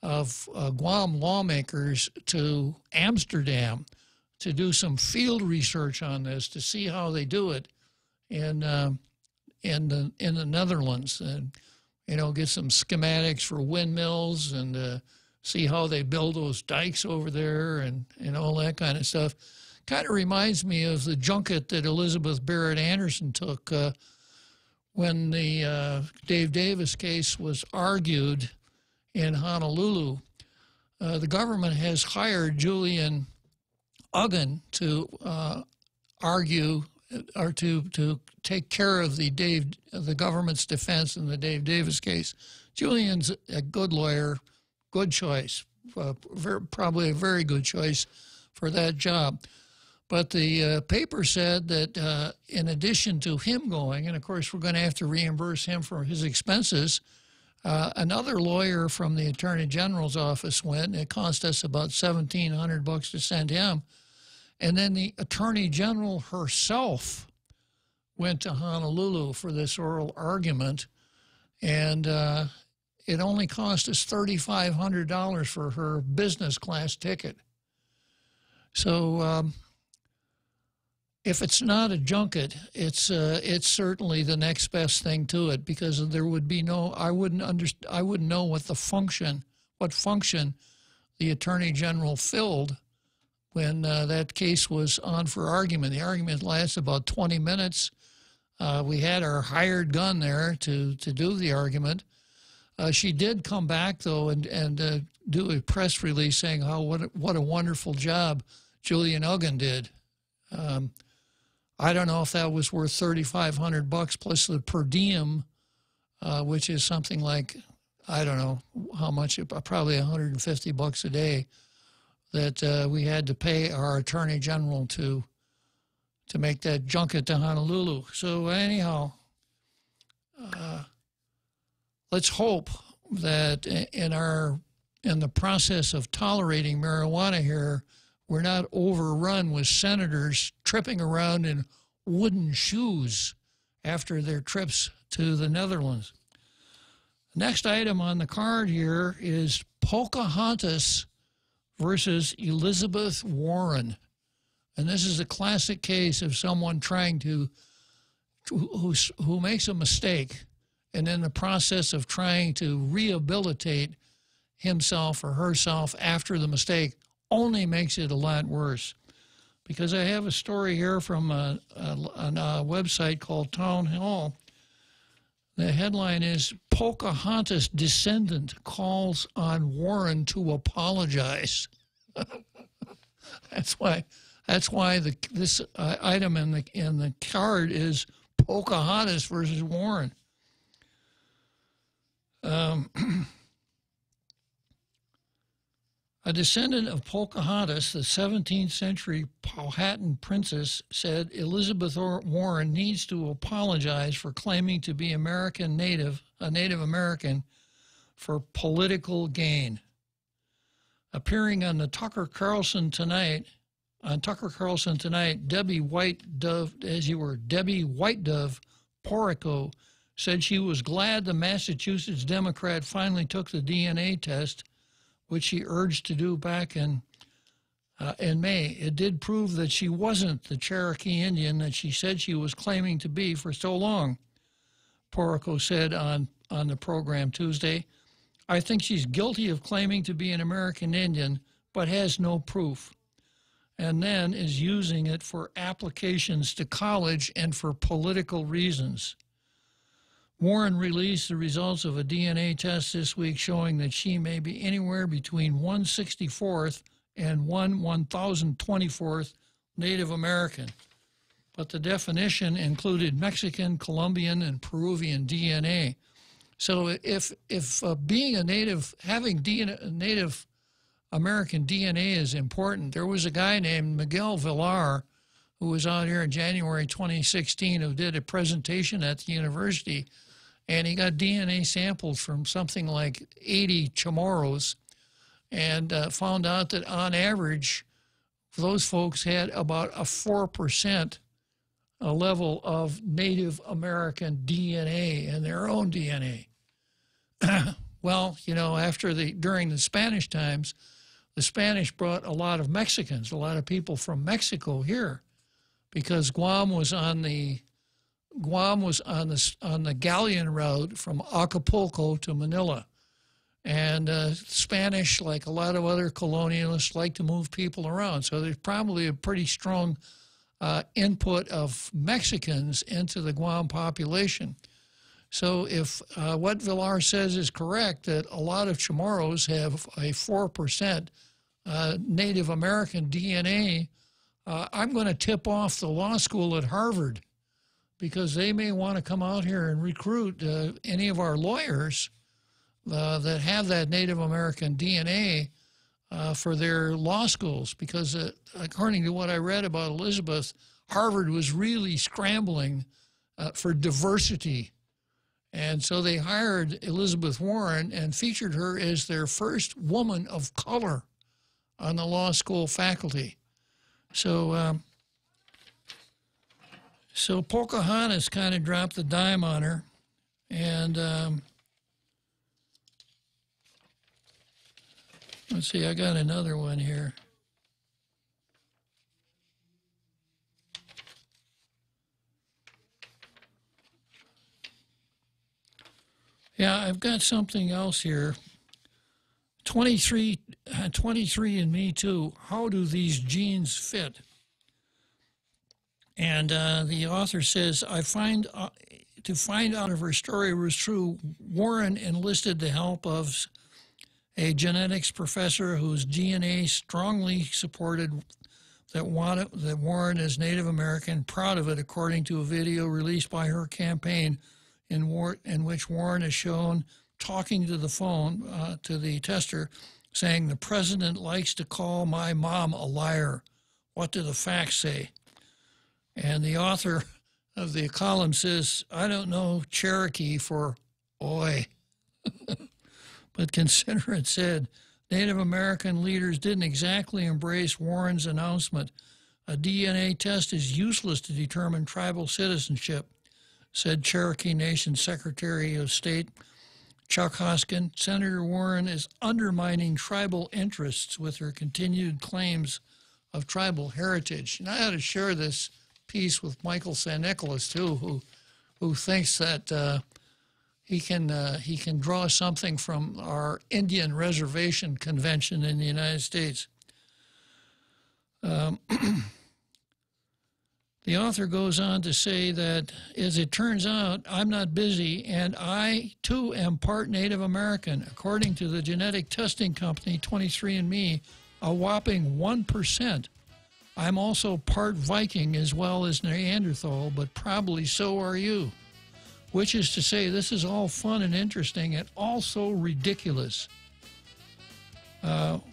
of Guam lawmakers to Amsterdam to do some field research on this, to see how they do it in the Netherlands, and get some schematics for windmills and see how they build those dikes over there and all that kind of stuff. Kind of reminds me of the junket that Elizabeth Barrett Anderson took when the Dave Davis case was argued in Honolulu. The government has hired Julian Uggan to argue or to take care of the government's defense in the Dave Davis case. Julian's a good lawyer, good choice, probably a very good choice for that job. But the paper said that in addition to him going, and of course we're going to have to reimburse him for his expenses, another lawyer from the Attorney General's office went. It cost us about $1,700 to send him. And then the Attorney General herself went to Honolulu for this oral argument, and it only cost us $3,500 for her business class ticket. So if it's not a junket, it's certainly the next best thing to it, because there would be I wouldn't know what function the Attorney General filled when that case was on for argument. The argument lasted about 20 minutes. We had our hired gun there to do the argument. She did come back, though, and do a press release saying what a wonderful job Julian Uggan did. I don't know if that was worth $3,500 plus the per diem, which is something like, I don't know how much, probably $150 a day, that we had to pay our Attorney General to make that junket to Honolulu. So anyhow, let's hope that in the process of tolerating marijuana here, we're not overrun with senators tripping around in wooden shoes after their trips to the Netherlands. Next item on the card here is Pocahontas versus Elizabeth Warren. And this is a classic case of someone trying who makes a mistake, and in the process of trying to rehabilitate himself or herself after the mistake only makes it a lot worse. Because I have a story here from a website called Town Hall. The headline is, Pocahontas descendant calls on Warren to apologize. That's why this item in the card is Pocahontas versus Warren. A descendant of Pocahontas, the 17th century Powhatan princess, said Elizabeth Warren needs to apologize for claiming to be a Native American for political gain. Appearing on the Tucker Carlson Tonight, Debbie White Dove Porrico said she was glad the Massachusetts Democrat finally took the DNA test, which she urged to do back in May. It did prove that she wasn't the Cherokee Indian that she said she was claiming to be for so long, Porrico said on the program Tuesday. I think she's guilty of claiming to be an American Indian, but has no proof, and then is using it for applications to college and for political reasons. Warren released the results of a DNA test this week showing that she may be anywhere between 1/64th and 1/1024th Native American. but the definition included Mexican, Colombian, and Peruvian DNA. So if being a native, having Native American DNA is important, there was a guy named Miguel Villar who was out here in January 2016 who did a presentation at the university, and he got DNA samples from something like 80 Chamorros and found out that on average, those folks had about a 4% level of Native American DNA in their own DNA. Well, you know, during the Spanish times, the Spanish brought a lot of Mexicans, a lot of people from Mexico here, because Guam was on the galleon route from Acapulco to Manila. And Spanish, like a lot of other colonialists, like to move people around. So there's probably a pretty strong input of Mexicans into the Guam population. So if what Villar says is correct, that a lot of Chamorros have a 4% Native American DNA, I'm going to tip off the law school at Harvard, because they may want to come out here and recruit any of our lawyers that have that Native American DNA for their law schools, because according to what I read about Elizabeth, Harvard was really scrambling for diversity. And so they hired Elizabeth Warren and featured her as their first woman of color on the law school faculty. So, so Pocahontas kind of dropped the dime on her, and let's see, I got another one here. Yeah, I've got something else here. 23andMe too. How do these genes fit? And the author says, to find out if her story was true, Warren enlisted the help of a genetics professor whose DNA strongly supported that Warren is Native American, proud of it, according to a video released by her campaign in which Warren is shown talking to the phone, to the tester, saying, "The president likes to call my mom a liar. What do the facts say?" And the author of the column says, "I don't know Cherokee for oi." But consider it said, Native American leaders didn't exactly embrace Warren's announcement. A DNA test is useless to determine tribal citizenship, said Cherokee Nation Secretary of State Chuck Hoskin. Senator Warren is undermining tribal interests with her continued claims of tribal heritage. And I ought to share this piece with Michael San Nicolas, too, who thinks that he can draw something from our Indian Reservation Convention in the United States. The author goes on to say that, as it turns out, I'm not busy, and I, too, am part Native American. According to the genetic testing company 23andMe, a whopping 1%. I'm also part Viking as well as Neanderthal, but probably so are you. Which is to say, this is all fun and interesting and also ridiculous.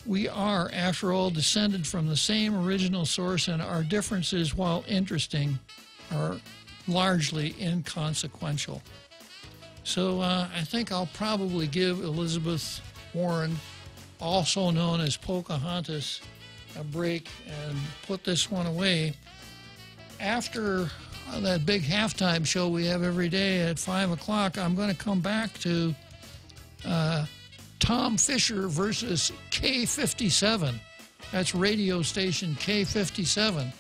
We are, after all, descended from the same original source, and our differences, while interesting, are largely inconsequential. So I think I'll probably give Elizabeth Warren, also known as Pocahontas, a break and put this one away. After that big halftime show we have every day at 5 o'clock, I'm going to come back to Tom Fisher versus K57. That's radio station K57.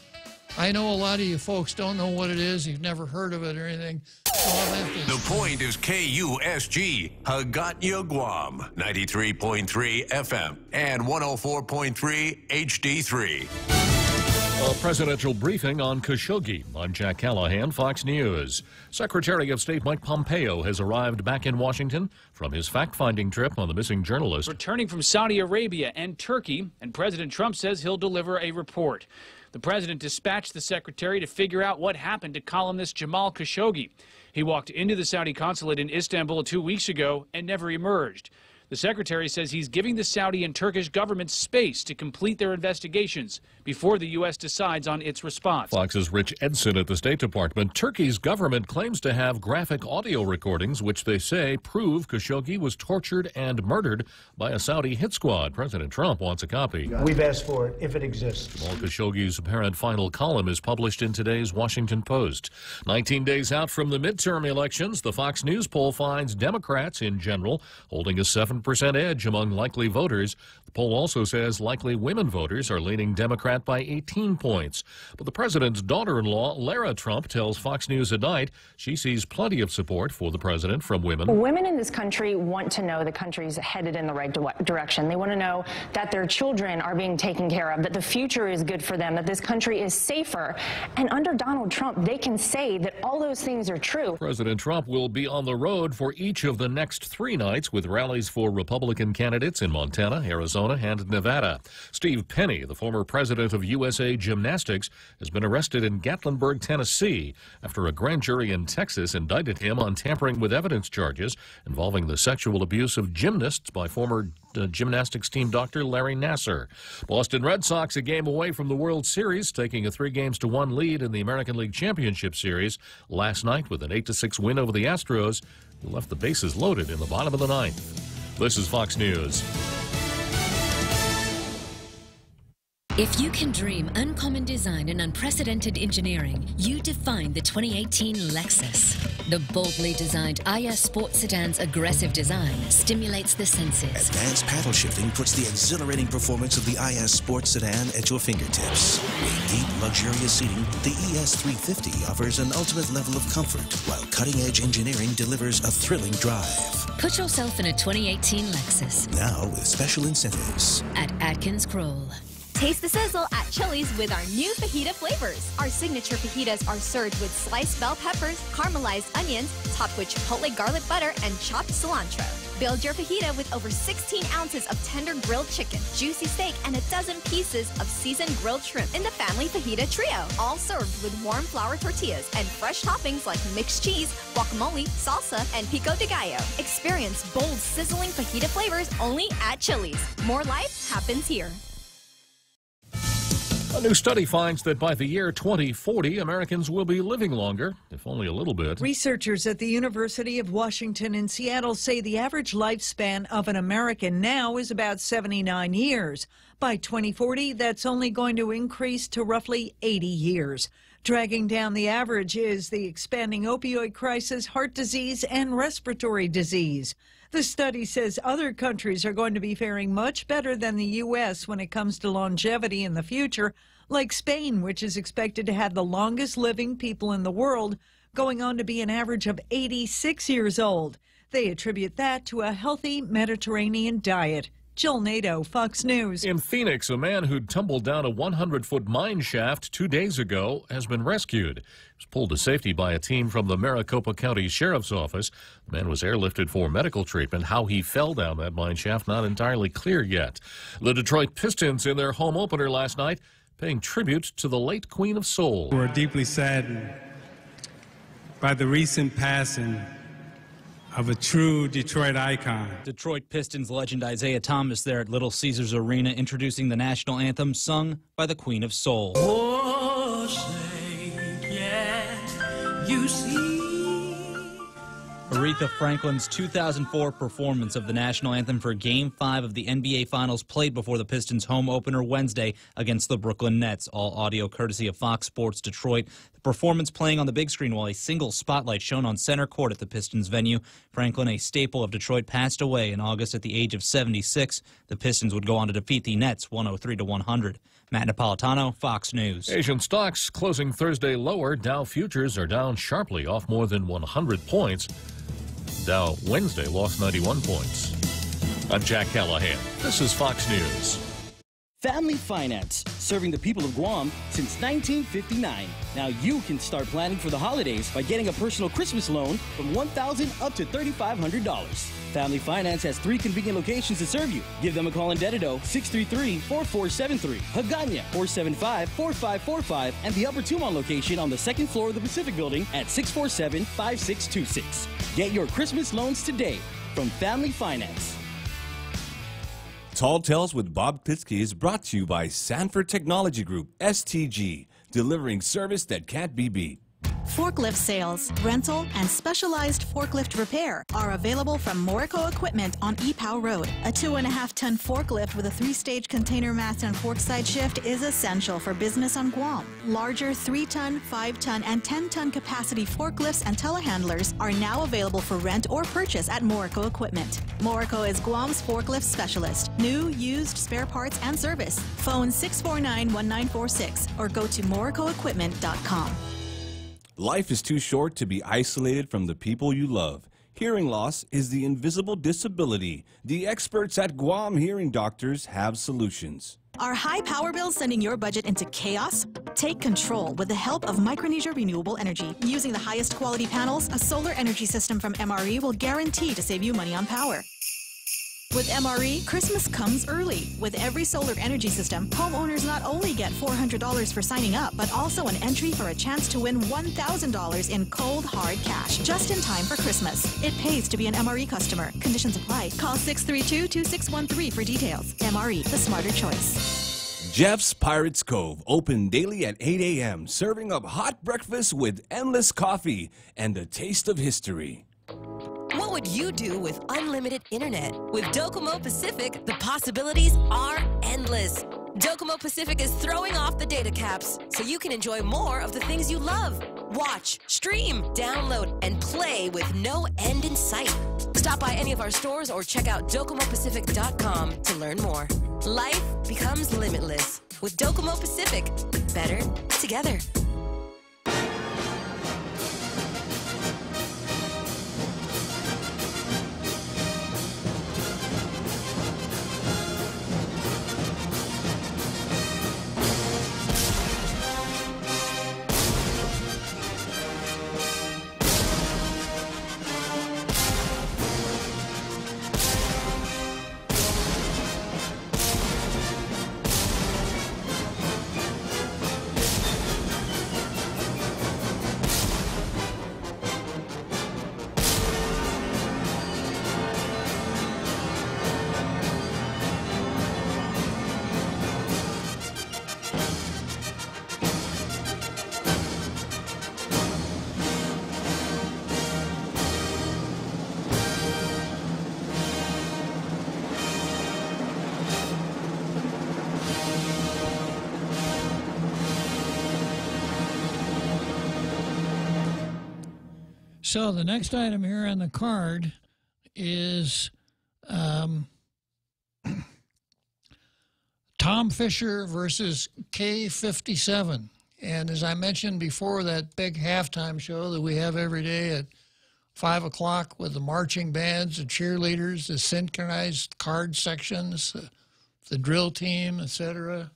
I know a lot of you folks don't know what it is. You've never heard of it or anything. So I'll have to... The point is KUSG, Hagåtña, Guam, 93.3 FM and 104.3 HD3. A presidential briefing on Khashoggi. I'm Jack Callahan, Fox News. Secretary of State Mike Pompeo has arrived back in Washington from his fact-finding trip on the missing journalist. Returning from Saudi Arabia and Turkey, and President Trump says he'll deliver a report. The president dispatched the secretary to figure out what happened to columnist Jamal Khashoggi. He walked into the Saudi consulate in Istanbul 2 weeks ago and never emerged. The secretary says he's giving the Saudi and Turkish governments space to complete their investigations before the U.S. decides on its response. Fox's Rich Edson at the State Department. Turkey's government claims to have graphic audio recordings which they say prove Khashoggi was tortured and murdered by a Saudi hit squad. President Trump wants a copy. We've asked for it if it exists. Jamal Khashoggi's apparent final column is published in today's Washington Post. 19 days out from the midterm elections, the Fox News poll finds Democrats in general holding a 7% edge among likely voters. The poll also says likely women voters are leaning Democrat by 18 points. But the president's daughter-in-law, Lara Trump, tells Fox News at night she sees plenty of support for the president from women. Women in this country want to know the country's headed in the right direction. They want to know that their children are being taken care of, that the future is good for them, that this country is safer. And under Donald Trump, they can say that all those things are true. President Trump will be on the road for each of the next 3 nights with rallies for Republican candidates in Montana, Arizona, and Nevada. Steve Penny, the former president of USA Gymnastics, has been arrested in Gatlinburg, Tennessee, after a grand jury in Texas indicted him on tampering with evidence charges involving the sexual abuse of gymnasts by former gymnastics team doctor Larry Nassar. Boston Red Sox a game away from the World Series, taking a 3-1 lead in the American League Championship Series last night with an 8-6 win over the Astros, who left the bases loaded in the bottom of the 9th. This is Fox News. If you can dream uncommon design and unprecedented engineering, you define the 2018 Lexus. The boldly designed IS Sport Sedan's aggressive design stimulates the senses. Advanced paddle shifting puts the exhilarating performance of the IS Sport Sedan at your fingertips. With deep, luxurious seating, the ES350 offers an ultimate level of comfort, while cutting-edge engineering delivers a thrilling drive. Put yourself in a 2018 Lexus. Now with special incentives. At Atkins Kroll. Taste the sizzle at Chili's with our new fajita flavors. Our signature fajitas are served with sliced bell peppers, caramelized onions, topped with chipotle garlic butter, and chopped cilantro. Build your fajita with over 16 ounces of tender grilled chicken, juicy steak, and a dozen pieces of seasoned grilled shrimp in the family fajita trio. All served with warm flour tortillas and fresh toppings like mixed cheese, guacamole, salsa, and pico de gallo. Experience bold, sizzling fajita flavors only at Chili's. More life happens here. A new study finds that by the year 2040, Americans will be living longer, if only a little bit. Researchers at the University of Washington in Seattle say the average lifespan of an American now is about 79 years. By 2040, that's only going to increase to roughly 80 years. Dragging down the average is the expanding opioid crisis, heart disease, and respiratory disease. The study says other countries are going to be faring much better than the U.S. when it comes to longevity in the future, like Spain, which is expected to have the longest living people in the world, going on to be an average of 86 years old. They attribute that to a healthy Mediterranean diet. Jill Nato, Fox News. In Phoenix, a man who'd tumbled down a 100-foot mine shaft 2 days ago has been rescued. He was pulled to safety by a team from the Maricopa County Sheriff's Office. The man was airlifted for medical treatment. How he fell down that mine shaft, not entirely clear yet. The Detroit Pistons, in their home opener last night, paying tribute to the late Queen of Soul. We're deeply saddened by the recent passing of a true Detroit icon. Detroit Pistons legend Isaiah Thomas there at Little Caesars Arena introducing the national anthem sung by the Queen of Soul. Oh, say, yeah, you see. Aretha Franklin's 2004 performance of the national anthem for Game 5 of the NBA Finals played before the Pistons' home opener Wednesday against the Brooklyn Nets. All audio courtesy of Fox Sports Detroit. The performance playing on the big screen while a single spotlight shone on center court at the Pistons venue. Franklin, a staple of Detroit, passed away in August at the age of 76. The Pistons would go on to defeat the Nets 103-100. Matt Napolitano, Fox News. Asian stocks closing Thursday lower. Dow futures are down sharply, off more than 100 points. Dow Wednesday lost 91 points. I'm Jack Callahan. This is Fox News. Family Finance, serving the people of Guam since 1959. Now you can start planning for the holidays by getting a personal Christmas loan from $1,000 up to $3,500. Family Finance has 3 convenient locations to serve you. Give them a call in Dededo, 633-4473, Hagåtña, 475-4545, and the Upper Tumon location on the 2nd floor of the Pacific Building at 647-5626. Get your Christmas loans today from Family Finance. Tall Tales with Bob Klitzkie is brought to you by Sanford Technology Group, STG, delivering service that can't be beat. Forklift sales, rental, and specialized forklift repair are available from Morico Equipment on Ipoh Road. A 2.5-ton forklift with a 3-stage container mast and fork side shift is essential for business on Guam. Larger 3-ton, 5-ton, and 10-ton capacity forklifts and telehandlers are now available for rent or purchase at Morico Equipment. Morico is Guam's forklift specialist. New, used, spare parts, and service. Phone 649-1946 or go to moricoequipment.com. Life is too short to be isolated from the people you love. Hearing loss is the invisible disability. The experts at Guam Hearing Doctors have solutions. Are high power bills sending your budget into chaos? Take control with the help of Micronesia Renewable Energy. Using the highest quality panels, a solar energy system from MRE will guarantee to save you money on power. With MRE, Christmas comes early. With every solar energy system, homeowners not only get $400 for signing up, but also an entry for a chance to win $1,000 in cold, hard cash, just in time for Christmas. It pays to be an MRE customer. Conditions apply. Call 632-2613 for details. MRE, the smarter choice. Jeff's Pirates Cove, open daily at 8 a.m., serving up hot breakfast with endless coffee and a taste of history. What would you do with unlimited internet? With Docomo Pacific, the possibilities are endless. Docomo Pacific is throwing off the data caps so you can enjoy more of the things you love. Watch, stream, download, and play with no end in sight. Stop by any of our stores or check out DocomoPacific.com to learn more. Life becomes limitless with Docomo Pacific. Better together. So the next item here on the card is Tom Fisher versus K57. And as I mentioned before, that big halftime show that we have every day at 5 o'clock with the marching bands, the cheerleaders, the synchronized card sections, the drill team, etc.,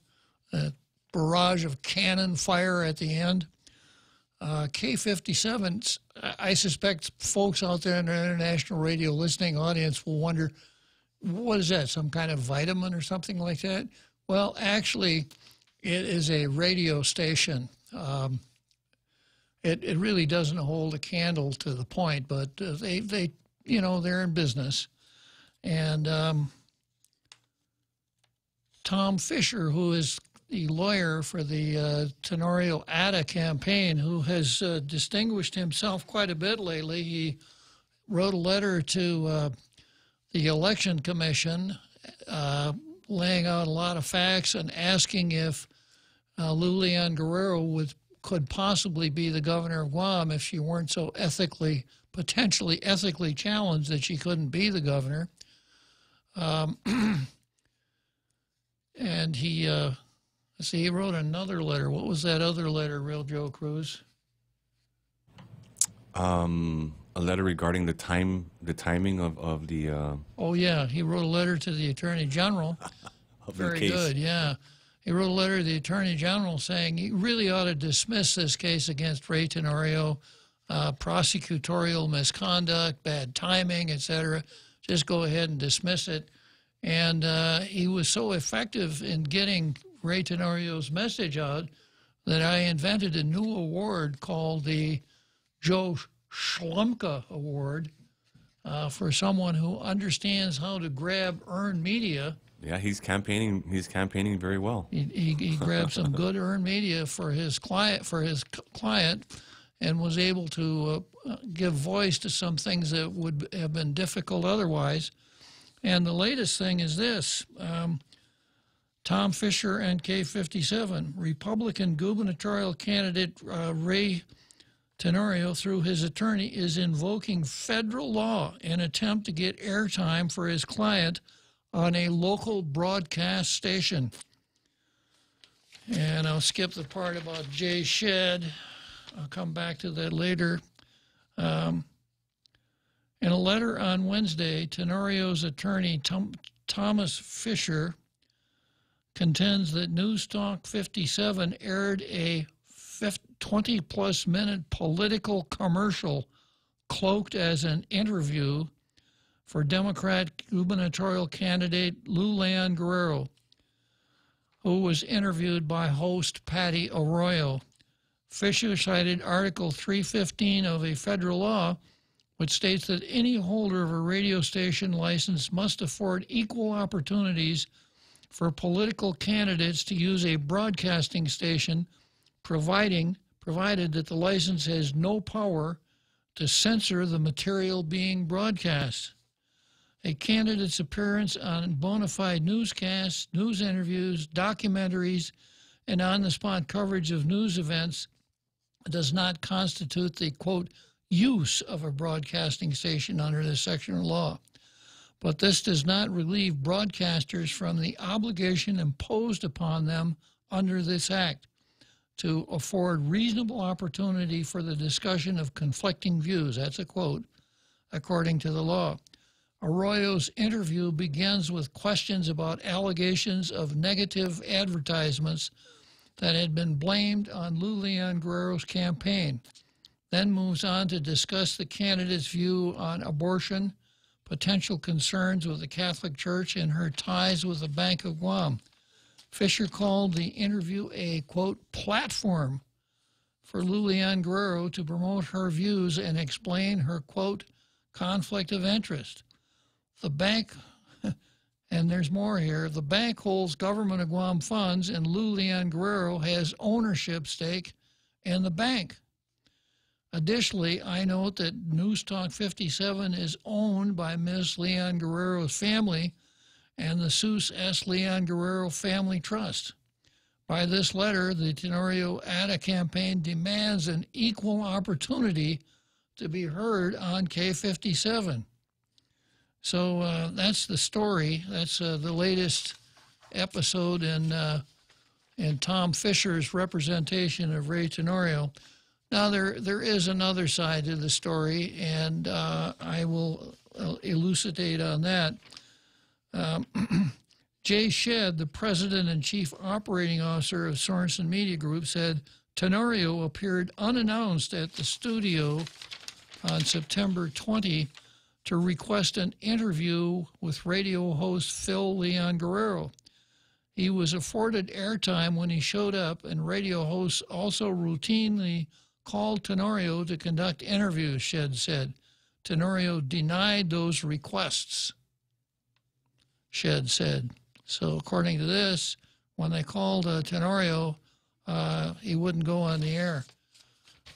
a barrage of cannon fire at the end. K57, I suspect folks out there in the international radio listening audience will wonder, what is that, some kind of vitamin or something like that? Well, actually, it is a radio station. It really doesn't hold a candle to the point, but they you know, they're in business. And Tom Fisher, who is the lawyer for the Tenorio Ada campaign, who has distinguished himself quite a bit lately. He wrote a letter to the Election Commission laying out a lot of facts and asking if Lulian Guerrero could possibly be the governor of Guam if she weren't so potentially ethically challenged that she couldn't be the governor. And he... see, he wrote another letter. What was that other letter, Real Joe Cruz? A letter regarding the timing of the. Oh yeah, he wrote a letter to the Attorney General of Very the case. good, yeah. He wrote a letter to the Attorney General saying he really ought to dismiss this case against Ray Tenorio, prosecutorial misconduct, bad timing, etc. Just go ahead and dismiss it. And he was so effective in getting Ray Tenorio's message out that I invented a new award called the Joe Schlumka Award for someone who understands how to grab earned media. Yeah, he's campaigning. He's campaigning very well. He grabbed some good earned media for his client, and was able to give voice to some things that would have been difficult otherwise. And the latest thing is this: Tom Fisher and K57, Republican gubernatorial candidate Ray Tenorio, through his attorney, is invoking federal law in attempt to get airtime for his client on a local broadcast station. And I'll skip the part about Jay Shedd. I'll come back to that later. In a letter on Wednesday, Tenorio's attorney, Thomas Fisher, contends that News Talk 57 aired a 20-plus minute political commercial cloaked as an interview for Democrat gubernatorial candidate Lou Leon Guerrero, who was interviewed by host Patty Arroyo. Fisher cited Article 315 of a federal law, which states that any holder of a radio station license must afford equal opportunities for political candidates to use a broadcasting station, provided that the license has no power to censor the material being broadcast. A candidate's appearance on bona fide newscasts, news interviews, documentaries, and on-the-spot coverage of news events does not constitute the, quote, use of a broadcasting station under this section of law. But this does not relieve broadcasters from the obligation imposed upon them under this act to afford reasonable opportunity for the discussion of conflicting views. That's a quote, according to the law. Arroyo's interview begins with questions about allegations of negative advertisements that had been blamed on Lou Leon Guerrero's campaign, then moves on to discuss the candidate's view on abortion, potential concerns with the Catholic Church, and her ties with the Bank of Guam. Fisher called the interview a, quote, platform for Lou Leon Guerrero to promote her views and explain her, quote, conflict of interest. The bank, and there's more here, the bank holds government of Guam funds, and Lou Leon Guerrero has ownership stake in the bank. Additionally, I note that News Talk 57 is owned by Ms. Leon Guerrero's family and the Seuss S. Leon Guerrero Family Trust. By this letter, the Tenorio ADA campaign demands an equal opportunity to be heard on K57. So that's the story. That's the latest episode in Tom Fisher's representation of Ray Tenorio. Now, there is another side to the story, and I will elucidate on that. Jay Shedd, the president and chief operating officer of Sorensen Media Group, said Tenorio appeared unannounced at the studio on September 20 to request an interview with radio host Phil Leon Guerrero. He was afforded airtime when he showed up, and radio hosts also routinely called Tenorio to conduct interviews, Shedd said. Tenorio denied those requests, Shedd said. So according to this, when they called Tenorio, he wouldn't go on the air.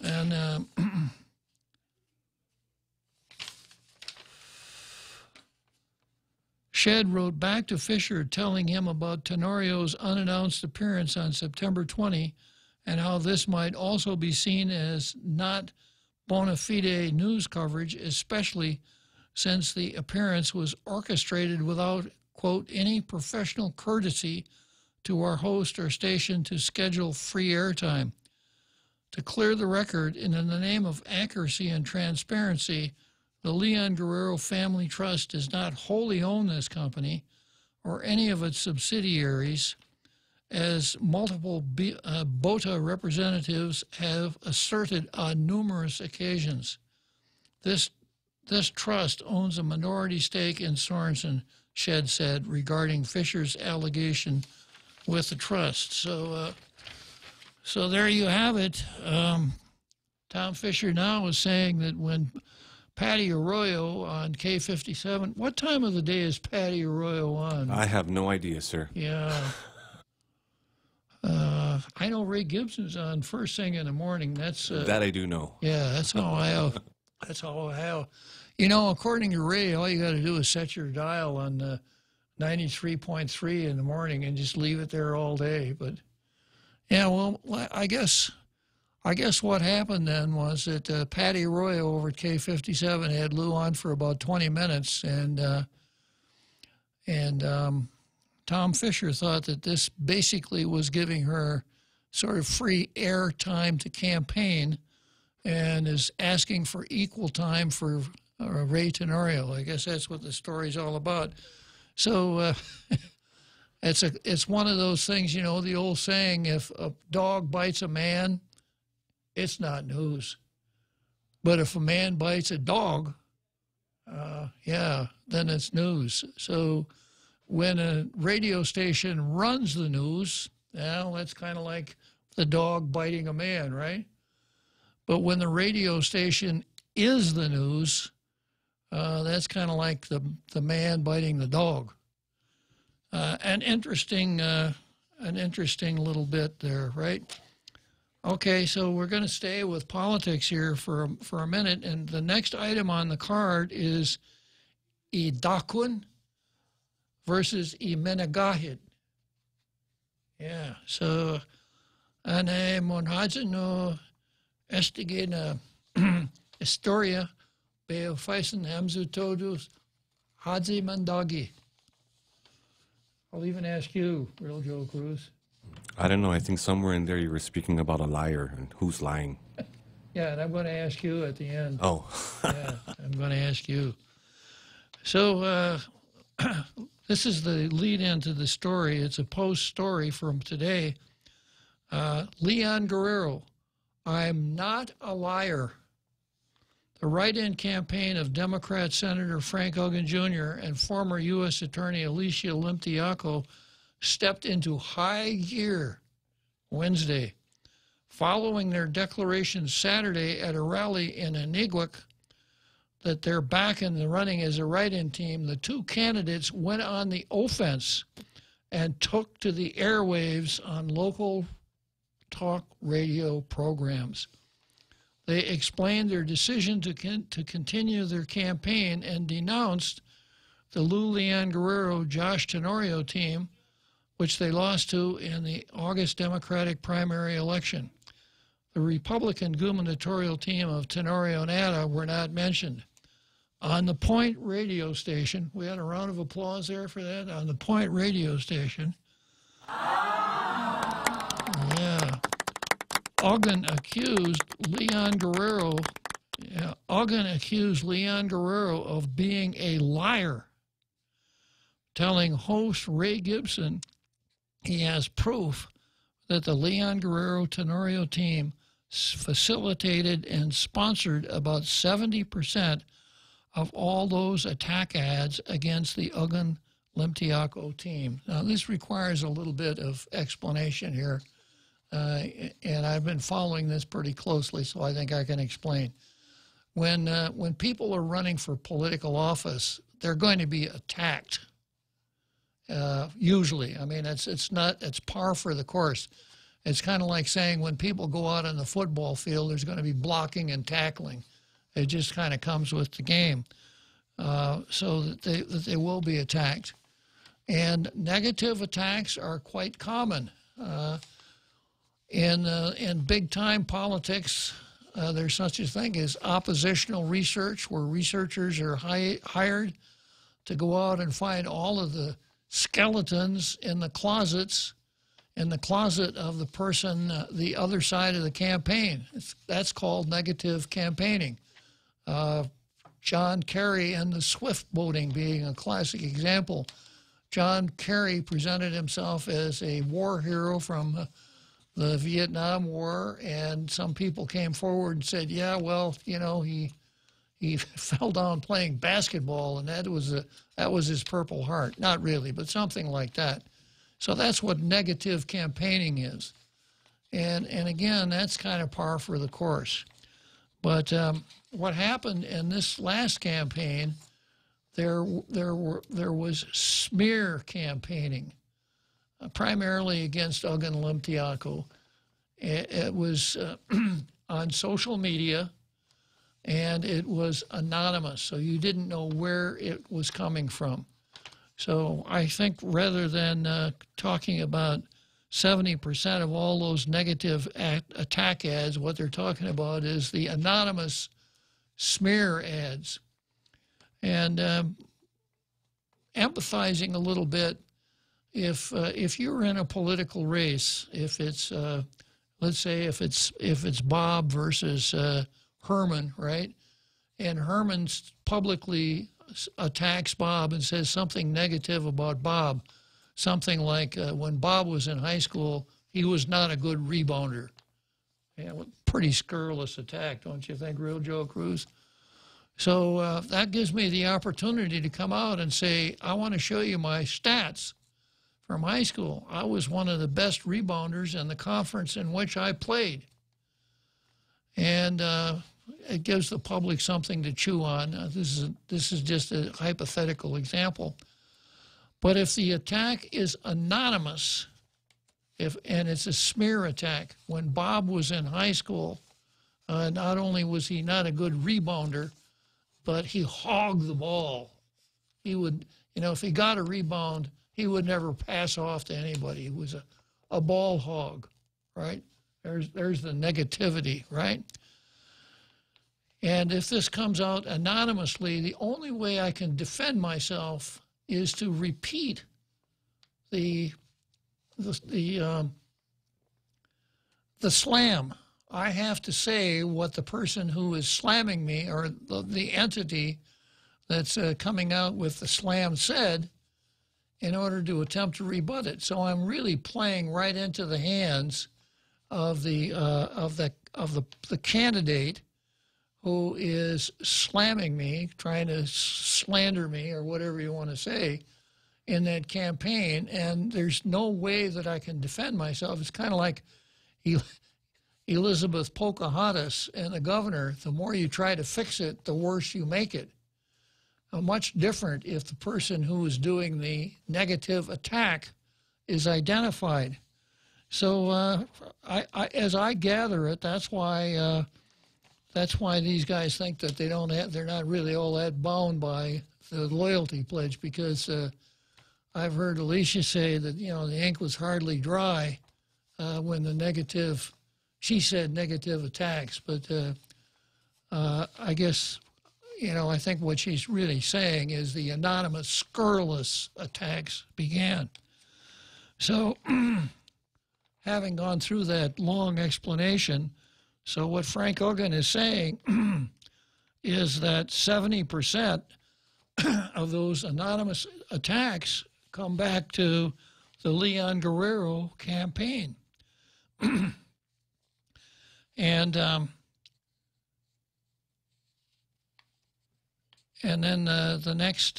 And Shedd wrote back to Fisher telling him about Tenorio's unannounced appearance on September 20 and how this might also be seen as not bona fide news coverage, especially since the appearance was orchestrated without, quote, any professional courtesy to our host or station to schedule free airtime. To clear the record, and in the name of accuracy and transparency, the Leon Guerrero Family Trust does not wholly own this company. or any of its subsidiaries, as multiple BOTA representatives have asserted on numerous occasions. This trust owns a minority stake in Sorensen, Shedd said, regarding Fisher's allegation with the trust. So there you have it. Tom Fisher now is saying that when Patty Arroyo on K57, what time of the day is Patty Arroyo on? I have no idea, sir. Yeah. I know Ray Gibson's on first thing in the morning. That's that I do know. Yeah, that's Ohio. That's Ohio. You know, according to Ray, all you got to do is set your dial on 93.3 in the morning and just leave it there all day. But yeah, well, I guess what happened then was that Patty Arroyo over at K57 had Lou on for about 20 minutes, and Tom Fisher thought that this basically was giving her sort of free air time to campaign, and is asking for equal time for Ray Tenorio. I guess that's what the story's all about. So it's one of those things, you know, the old saying, if a dog bites a man, it's not news. But if a man bites a dog, yeah, then it's news. So when a radio station runs the news, well, that's kind of like the dog biting a man, right? But when the radio station is the news, that's kind of like the man biting the dog. An interesting little bit there, right? Okay, so we're going to stay with politics here for a minute, and the next item on the card is Idakun versus Imenagahid. Yeah, so ane monhadzen estigena historia beofaisen hamzu todus hadzi mandagi. I'll even ask you, Real Joe Cruz. I don't know. I think somewhere in there you were speaking about a liar and who's lying. Yeah, and I'm going to ask you at the end. Oh. Yeah, I'm going to ask you. So this is the lead-in to the story. It's a post story from today. Leon Guerrero, I'm not a liar. The write-in campaign of Democrat Senator Frank Hogan Jr. and former U.S. Attorney Alicia Limtiaco stepped into high gear Wednesday, following their declaration Saturday at a rally in Inigwik that they're back in the running as a write-in team. The two candidates went on the offense and took to the airwaves on local talk radio programs. They explained their decision to continue their campaign and denounced the Lou Leon Guerrero, Josh Tenorio team, which they lost to in the August Democratic primary election. The Republican gubernatorial team of Tenorio and Atta were not mentioned. On the Point radio station, we had a round of applause there for that, on the Point radio station. Yeah. Ogden accused Leon Guerrero of being a liar, telling host Ray Gibson he has proof that the Leon Guerrero Tenorio team facilitated and sponsored about 70% of all those attack ads against the Ogden Limtiaco team. Now, this requires a little bit of explanation here, and I've been following this pretty closely, so I think I can explain. When people are running for political office, they're going to be attacked. Usually, I mean, it's par for the course. It's kind of like saying when people go out on the football field, there's going to be blocking and tackling. It just kind of comes with the game, so that they will be attacked. And negative attacks are quite common. In big-time politics, there's such a thing as oppositional research, where researchers are hired to go out and find all of the skeletons in the closet of the person, the other side of the campaign. That's called negative campaigning. John Kerry and the Swift voting being a classic example. John Kerry presented himself as a war hero from the Vietnam War, and some people came forward and said, yeah, well, you know, he fell down playing basketball, and that was his Purple Heart. Not really, but something like that. So that's what negative campaigning is. And again, that's kind of par for the course. But what happened in this last campaign, there was smear campaigning, primarily against Ugan Limtiako. It was on social media, and it was anonymous, so you didn't know where it was coming from. So I think rather than talking about 70% of all those negative attack ads, what they're talking about is the anonymous smear ads. And empathizing a little bit, if you're in a political race, if it's let's say if it's Bob versus Herman, right? And Herman publicly attacks Bob and says something negative about Bob, something like when Bob was in high school, he was not a good rebounder. Yeah, pretty scurrilous attack, don't you think, Real Joe Cruz? So that gives me the opportunity to come out and say, I want to show you my stats from high school. I was one of the best rebounders in the conference in which I played. And it gives the public something to chew on. This is just a hypothetical example. But if the attack is anonymous, and it's a smear attack, when Bob was in high school, not only was he not a good rebounder, but he hogged the ball. He would, you know, if he got a rebound, he would never pass off to anybody. He was a ball hog, right? There's the negativity, right? And if this comes out anonymously, the only way I can defend myself is to repeat the slam. I have to say what the person who is slamming me, or the entity that's coming out with the slam, said, in order to attempt to rebut it. So I'm really playing right into the hands of the candidate who is slamming me, trying to slander me, or whatever you want to say, in that campaign. And there's no way that I can defend myself. It's kind of like Elizabeth Pocahontas and the governor. The more you try to fix it, the worse you make it. Much different if the person who is doing the negative attack is identified. So as I gather it, that's why these guys think that they're not really all that bound by the loyalty pledge, because I've heard Alicia say that, you know, the ink was hardly dry when she said negative attacks, but I guess, you know, I think what she's really saying is the anonymous, scurrilous attacks began. So having gone through that long explanation, so what Frank Ugan is saying is that 70% of those anonymous attacks come back to the Leon Guerrero campaign. And then the next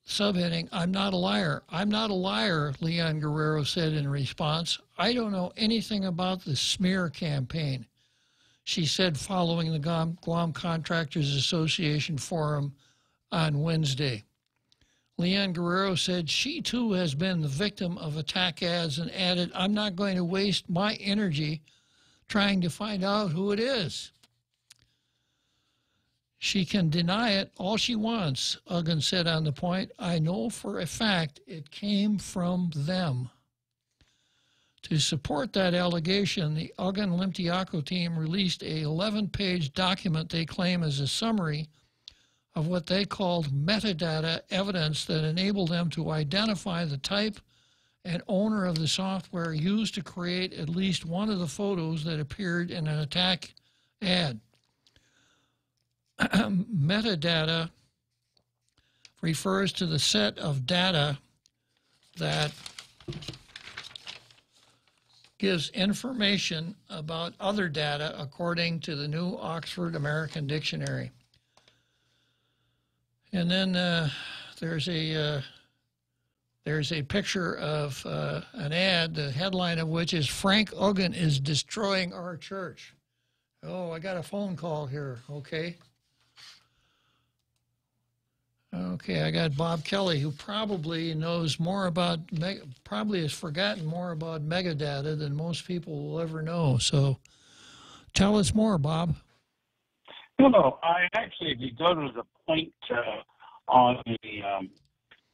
subheading, I'm not a liar. I'm not a liar, Leon Guerrero said in response. I don't know anything about the smear campaign, she said following the Guam Contractors Association forum on Wednesday. Leon Guerrero said she too has been the victim of attack ads and added, I'm not going to waste my energy trying to find out who it is. She can deny it all she wants, Ugan said on the point. I know for a fact it came from them. To support that allegation, the Ugan Limtiako team released a 11-page document they claim is a summary of what they called metadata evidence that enabled them to identify the type and owner of the software used to create at least one of the photos that appeared in an attack ad. Metadata refers to the set of data that gives information about other data according to the new Oxford American Dictionary. And then there's a picture of an ad, the headline of which is "Frank Uggan is destroying our church." Oh, I got a phone call here. Okay. Okay, I got Bob Kelly, who probably knows more about, probably has forgotten more about megadata than most people will ever know. So tell us more, Bob. Hello. I actually, if you go to the point on the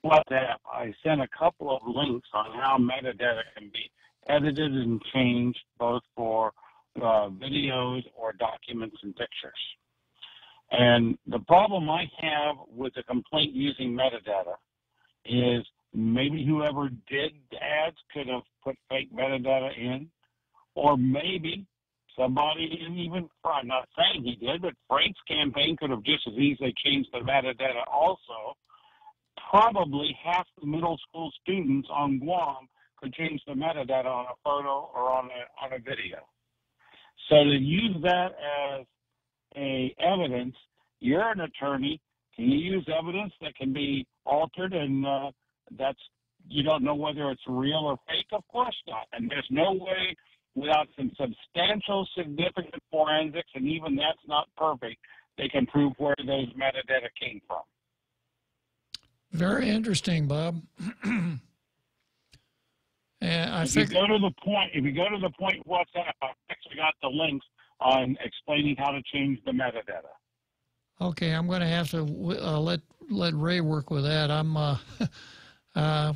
WhatsApp, I sent a couple of links on how metadata can be edited and changed both for videos or documents and pictures. And the problem I have with the complaint using metadata is maybe whoever did the ads could have put fake metadata in, or maybe somebody didn't even, I'm not saying he did, but Frank's campaign could have just as easily changed the metadata also. Probably half the middle school students on Guam could change the metadata on a photo or on a video. So to use that as evidence, you're an attorney. Can you use evidence that can be altered and you don't know whether it's real or fake? Of course not. And there's no way without some substantial, significant forensics, and even that's not perfect, they can prove where those metadata came from. Very interesting, Bob. If you go to the point WhatsApp, I've actually got the links on explaining how to change the metadata. Okay, I'm going to have to let Ray work with that. I'm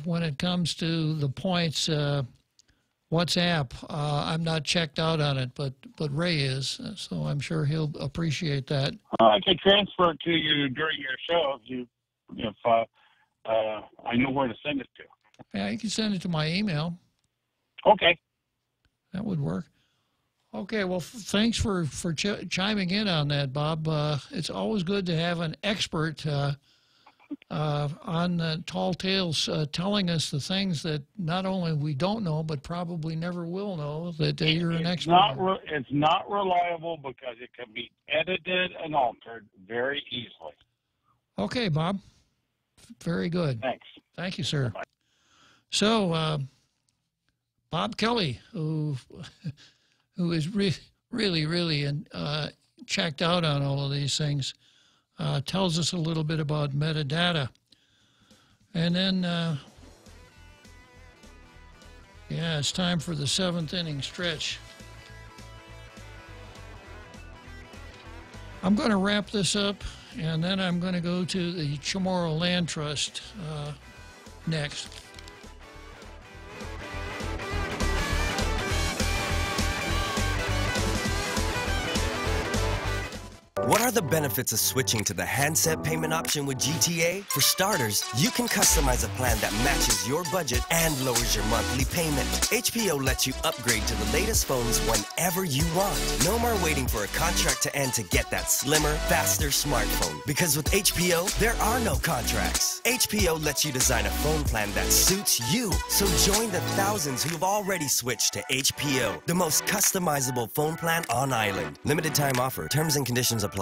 when it comes to the points WhatsApp, I'm not checked out on it, but Ray is, so I'm sure he'll appreciate that. I can transfer it to you during your show if I know where to send it to. Yeah, you can send it to my email. Okay. That would work. Okay, well, thanks for chiming in on that, Bob. It's always good to have an expert on the tall tales telling us the things that not only we don't know, but probably never will know, that you're an expert. It's not reliable because it can be edited and altered very easily. Okay, Bob. Very good. Thanks. Thank you, sir. Bye-bye. So, Bob Kelly, who is really checked out on all of these things, tells us a little bit about metadata. And then, yeah, it's time for the 7th inning stretch. I'm going to wrap this up, and then I'm going to go to the Chamorro Land Trust next. What are the benefits of switching to the handset payment option with GTA? For starters, you can customize a plan that matches your budget and lowers your monthly payment. HPO lets you upgrade to the latest phones whenever you want. No more waiting for a contract to end to get that slimmer, faster smartphone. Because with HPO, there are no contracts. HPO lets you design a phone plan that suits you. So join the thousands who've already switched to HPO, the most customizable phone plan on island. Limited time offer. Terms and conditions apply.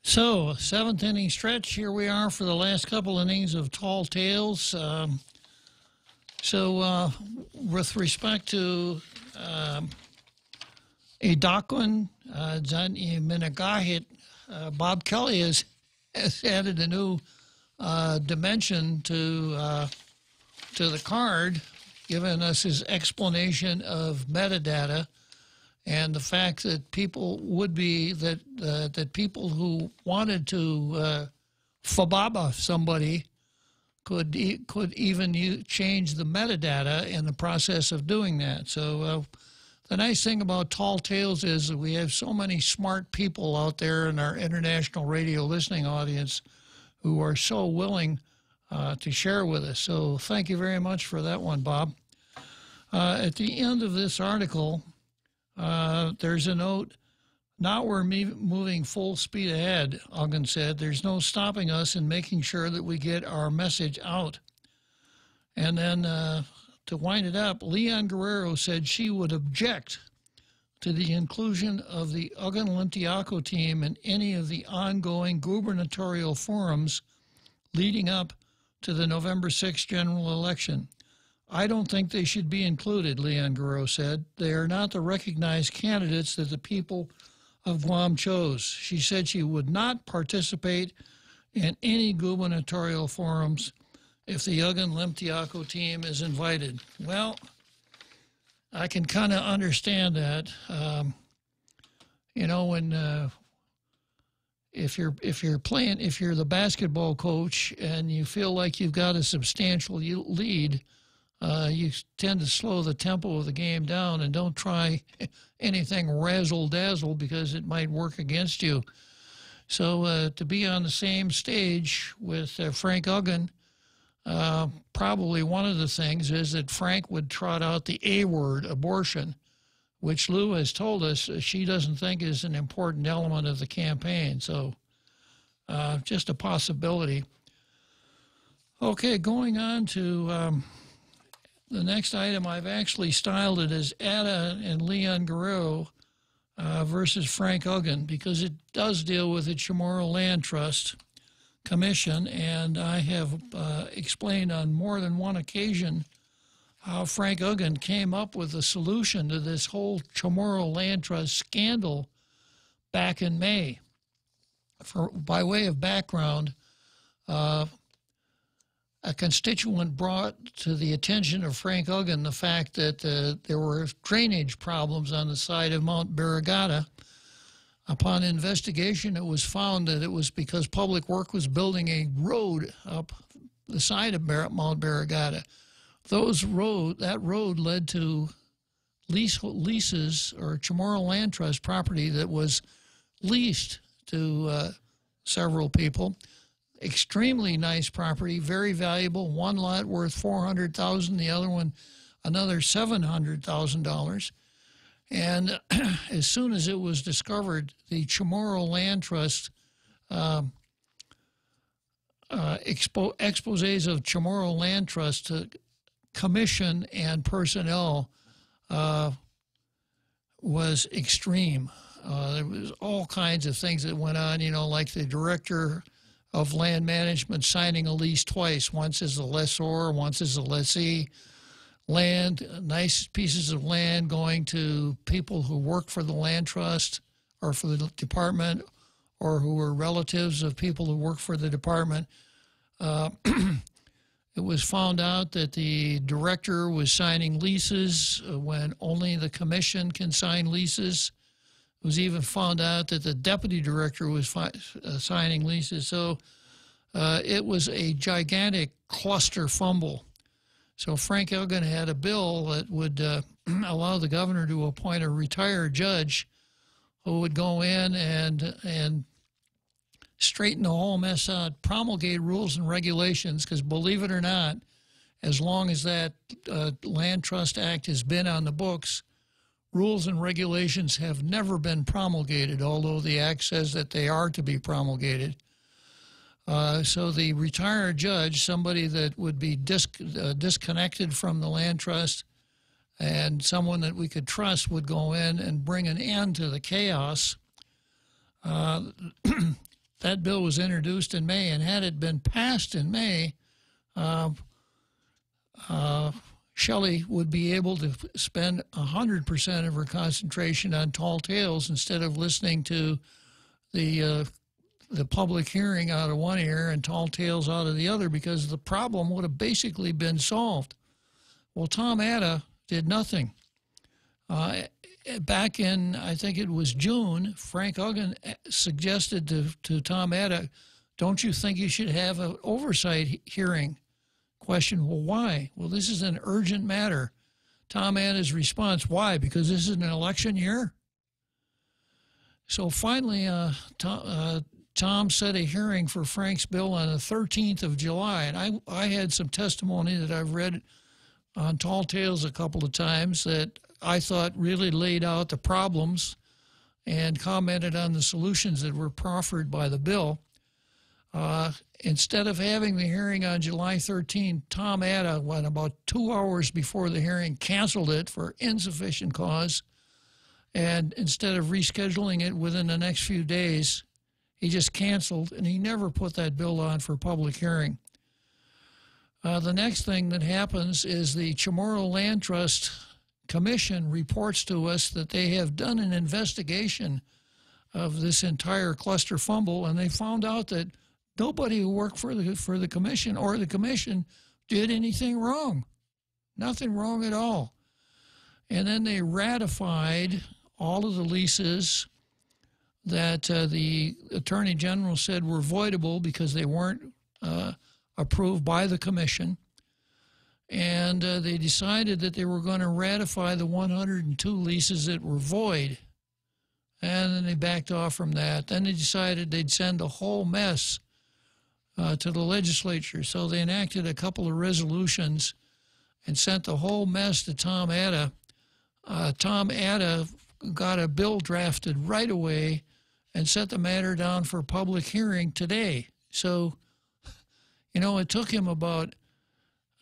So, seventh inning stretch. Here we are for the last couple innings of Tall Tales. With respect to Edakwin Minagahit, Bob Kelly has added a new dimension to the card, giving us his explanation of metadata and the fact that people would be that people who wanted to fababa somebody could even change the metadata in the process of doing that. So the nice thing about Tall Tales is that we have so many smart people out there in our international radio listening audience who are so willing to share with us. So thank you very much for that one, Bob. At the end of this article, there's a note, "Now we're moving full speed ahead," Uggan said. "There's no stopping us in making sure that we get our message out." And then to wind it up, Leon Guerrero said she would object to the inclusion of the Uggan Olympiaco team in any of the ongoing gubernatorial forums leading up to the November 6th general election. "I don't think they should be included," Leon Guerrero said. "They are not the recognized candidates that the people of Guam chose." She said she would not participate in any gubernatorial forums if the Uggan Olympiaco team is invited. Well, I can kind of understand that. When if you're the basketball coach and you feel like you've got a substantial lead, you tend to slow the tempo of the game down and don't try anything razzle-dazzle because it might work against you. So to be on the same stage with Frank Uggan, probably one of the things is that Frank would trot out the A word, abortion, which Lou has told us she doesn't think is an important element of the campaign. So just a possibility. Okay, going on to the next item. I've actually styled it as Ada and Leon Guerrero versus Frank Uggan because it does deal with the Chamorro Land Trust Commission, and I have explained on more than one occasion how Frank Uggan came up with a solution to this whole Chamorro Land Trust scandal back in May. By way of background, a constituent brought to the attention of Frank Uggan the fact that there were drainage problems on the side of Mount Barragata. Upon investigation, it was found that it was because Public Work was building a road up the side of Mount Barragata. That road led to leases or Chamorro Land Trust property that was leased to several people. Extremely nice property, very valuable. One lot worth $400,000, the other one another $700,000. And as soon as it was discovered, the Chamorro Land Trust exposés of Chamorro Land Trust commission and personnel was extreme. There was all kinds of things that went on, like the director of land management signing a lease twice, once as a lessor, once as a lessee. Land, nice pieces of land going to people who work for the land trust or for the department or who were relatives of people who work for the department. It was found out that the director was signing leases when only the commission can sign leases. It was even found out that the deputy director was signing leases. So it was a gigantic cluster fumble. So Frank Uggan had a bill that would allow the governor to appoint a retired judge who would go in and straighten the whole mess out, promulgate rules and regulations, because believe it or not, as long as that Land Trust Act has been on the books, rules and regulations have never been promulgated, although the act says that they are to be promulgated. So the retired judge, somebody that would be disconnected from the land trust and someone that we could trust, would go in and bring an end to the chaos. that bill was introduced in May, and had it been passed in May, Shelley would be able to spend 100% of her concentration on tall tales instead of listening to the public hearing out of one ear and tall tales out of the other, because the problem would have basically been solved. Well, Tom Atta did nothing. Back in, I think it was June, Frank Uggan suggested to Tom Atta, don't you think you should have an oversight hearing? Question, well, why? Well, this is an urgent matter. Tom Atta's response, why? Because this is an election year? So finally, Tom set a hearing for Frank's bill on the 13th of July, and I had some testimony that I've read on Tall Tales a couple of times that I thought really laid out the problems and commented on the solutions that were proffered by the bill. Instead of having the hearing on July 13, Tom Atta, about 2 hours before the hearing, canceled it for insufficient cause. And instead of rescheduling it within the next few days, he just canceled, and he never put that bill on for public hearing. The next thing that happens is the Chamorro Land Trust Commission reports to us that they have done an investigation of this entire cluster fumble, and they found out that nobody who worked for the commission or the commission did anything wrong. Nothing wrong at all. And then they ratified all of the leases that the Attorney General said were voidable because they weren't approved by the commission. And they decided that they were going to ratify the 102 leases that were void. And then they backed off from that. Then they decided they'd send the whole mess to the legislature. So they enacted a couple of resolutions and sent the whole mess to Tom Atta. Tom Atta got a bill drafted right away and set the matter down for public hearing today. So, you know, it took him about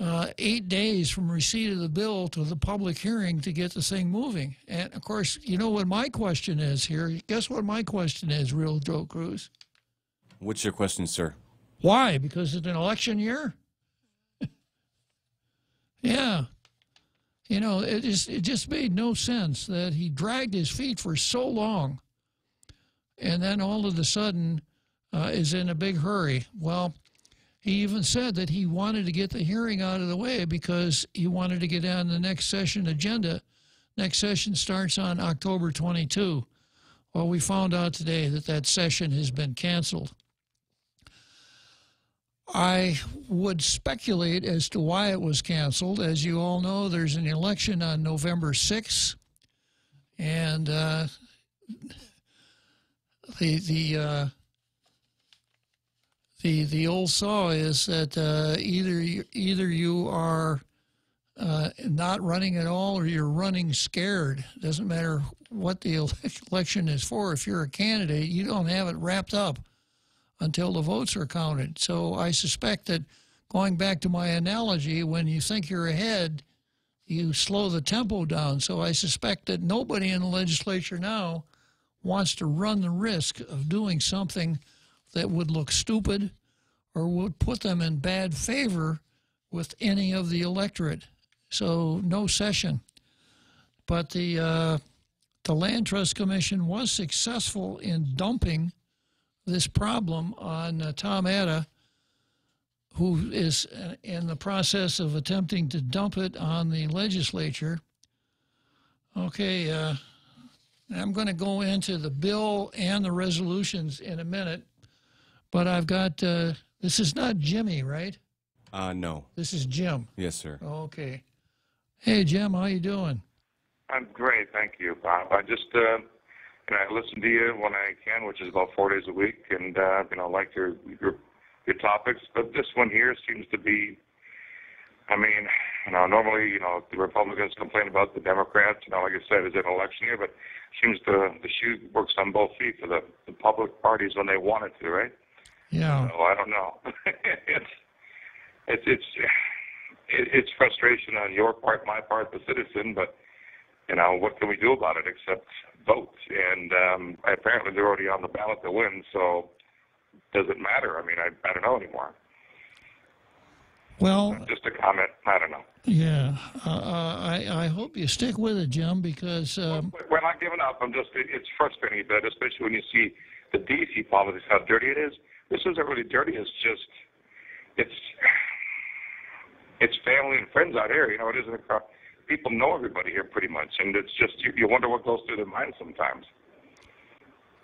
8 days from receipt of the bill to the public hearing to get the thing moving. And, of course, you know what my question is here? Guess what my question is, Real Joe Cruz? What's your question, sir? Why? Because it's an election year? Yeah. You know, it just made no sense that he dragged his feet for so long and then all of a sudden is in a big hurry. Well, he even said that he wanted to get the hearing out of the way because he wanted to get on the next session agenda. Next session starts on October 22. Well, we found out today that that session has been canceled. I would speculate as to why it was canceled. As you all know, there's an election on November 6th, and the old saw is that either you are not running at all or you're running scared. Doesn't matter what the election is for. If you're a candidate, you don't have it wrapped up until the votes are counted. So I suspect that, going back to my analogy, when you think you're ahead, you slow the tempo down. So I suspect that nobody in the legislature now wants to run the risk of doing something that would look stupid or would put them in bad favor with any of the electorate. So no session. But the Land Trust Commission was successful in dumping this problem on Tom Atta, who is in the process of attempting to dump it on the legislature. Okay, I'm going to go into the bill and the resolutions in a minute, but I've got, this is not Jimmy, right? No. This is Jim. Yes, sir. Okay. Hey, Jim, how you doing? I'm great, thank you, Bob. I just, I listen to you when I can, which is about 4 days a week, and like your topics. But this one here seems to be, normally, the Republicans complain about the Democrats. Like I said, it's an election year, but seems the shoe works on both feet for the public parties when they want it to, right? Yeah. So I don't know. It's frustration on your part, my part, the citizen, but what can we do about it except vote? And apparently they're already on the ballot to win, so does it matter? I mean, I don't know anymore. Well, just a comment. I don't know. Yeah, I hope you stick with it, Jim, because We're not giving up. It's frustrating a bit, especially when you see the D.C. politics, how dirty it is. This isn't really dirty. It's family and friends out here. You know, it isn't a people know everybody here pretty much, and it's just you wonder what goes through their mind sometimes.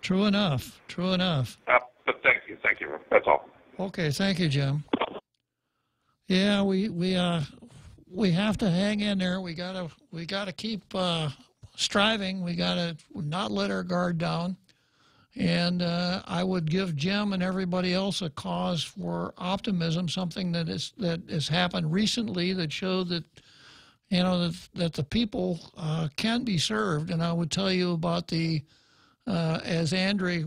True enough. True enough. But thank you. That's all. Okay, thank you, Jim. Yeah, we have to hang in there. We gotta keep striving. We gotta not let our guard down. And I would give Jim and everybody else a cause for optimism. Something that has happened recently that showed that that the people can be served. And I would tell you about the as Andre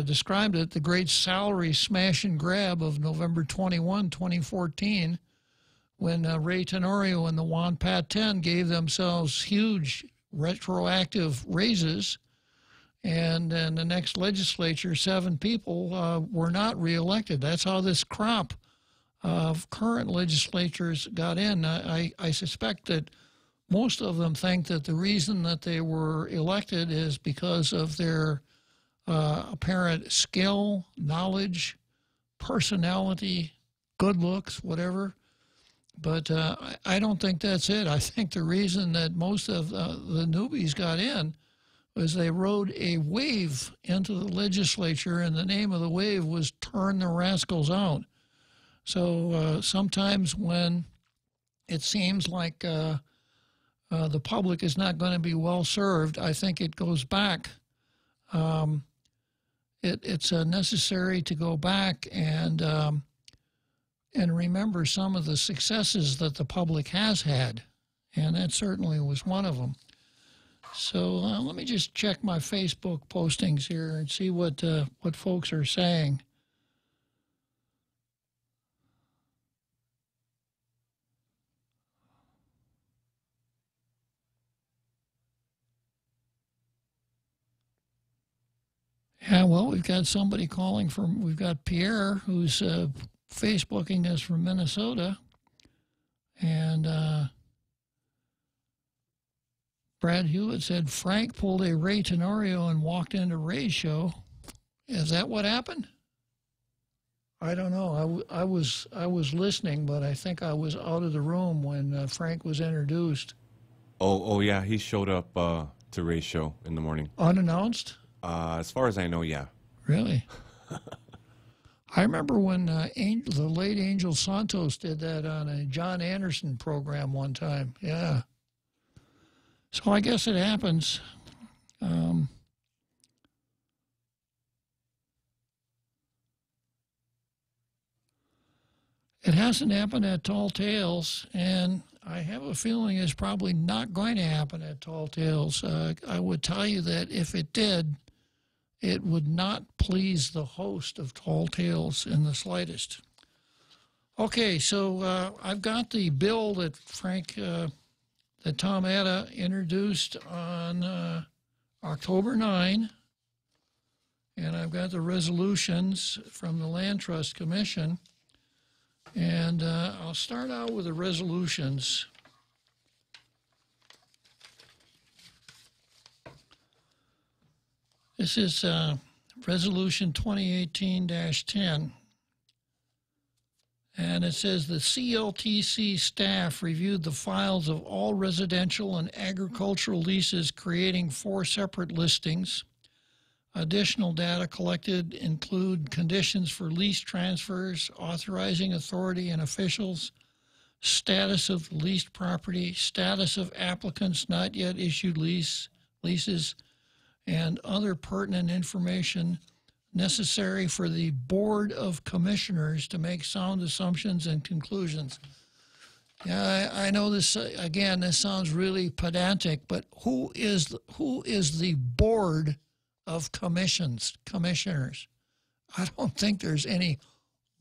described it, the great salary smash and grab of November 21, 2014. When Ray Tenorio and the Juan Pat 10 gave themselves huge retroactive raises, and in the next legislature, 7 people were not reelected. That's how this crop of current legislatures got in. I suspect that most of them think that the reason that they were elected is because of their apparent skill, knowledge, personality, good looks, whatever. But I don't think that's it. I think the reason that most of the newbies got in was they rode a wave into the legislature, and the name of the wave was Turn the Rascals Out. So sometimes when it seems like the public is not going to be well served, I think it goes back. It's necessary to go back and remember some of the successes that the public has had, and that certainly was one of them. So let me just check my Facebook postings here and see what folks are saying. Yeah, well, we've got somebody calling from, we've got Pierre, who's Facebooking us from Minnesota. And Brad Hewitt said Frank pulled a Ray Tenorio and walked into Ray's show. Is that what happened? I don't know. I was listening, but I think I was out of the room when Frank was introduced. Oh yeah, he showed up to Ray's show in the morning. Unannounced? As far as I know, yeah. Really? I remember when the late Angel Santos did that on a John Anderson program one time. Yeah. So I guess it happens. It hasn't happened at Tall Tales, and I have a feeling it's probably not going to happen at Tall Tales. I would tell you that if it did, it would not please the host of Tall Tales in the slightest. Okay, so I've got the bill that that Tom Atta introduced on October 9, and I've got the resolutions from the Land Trust Commission. And I'll start out with the resolutions. This is Resolution 2018-10. And it says the CLTC staff reviewed the files of all residential and agricultural leases, creating 4 separate listings. Additional data collected include conditions for lease transfers, authorizing authority and officials, status of leased property, status of applicants not yet issued leases, and other pertinent information necessary for the Board of Commissioners to make sound assumptions and conclusions. Yeah, I know this, again, this sounds really pedantic, but who is the Board of Commissioners? I don't think there's any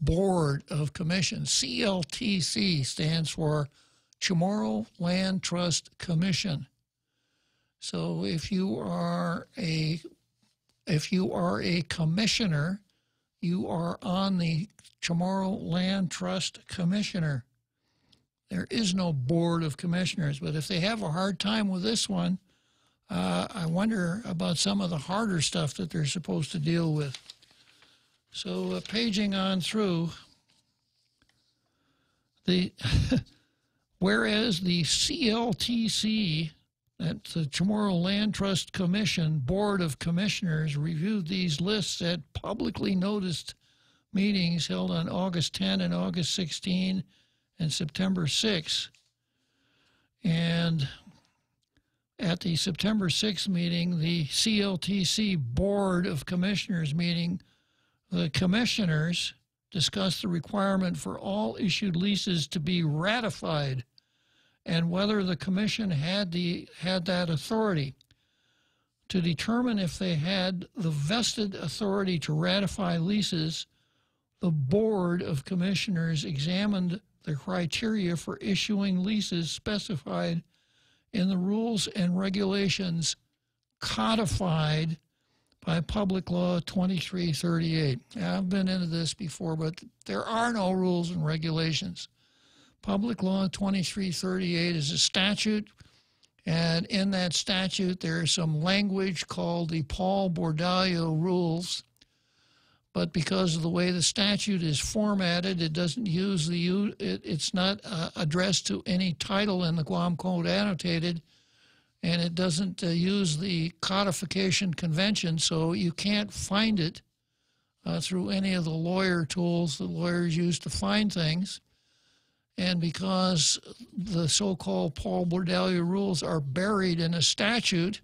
Board of Commissions. CLTC stands for Chamorro Land Trust Commission. So if you are a commissioner, you are on the Chamorro Land Trust Commissioner. There is no board of commissioners, but if they have a hard time with this one, I wonder about some of the harder stuff that they're supposed to deal with. So paging on through, whereas the CLTC, that's the Chamorro Land Trust Commission Board of Commissioners, reviewed these lists at publicly noticed meetings held on August 10 and August 16 and September 6. And at the September 6 meeting, the CLTC Board of Commissioners meeting, the commissioners discussed the requirement for all issued leases to be ratified and whether the commission had that authority. To determine if they had the vested authority to ratify leases, the Board of Commissioners examined the criteria for issuing leases specified in the rules and regulations codified by Public Law 2338. I've been into this before, but there are no rules and regulations. Public Law 2338 is a statute, and in that statute there is some language called the Paul Bordallo Rules, but because of the way the statute is formatted, it doesn't use it's not addressed to any title in the Guam Code Annotated, and it doesn't use the codification convention, so you can't find it through any of the lawyer tools that lawyers use to find things. And because the so-called Paul Bordallo rules are buried in a statute,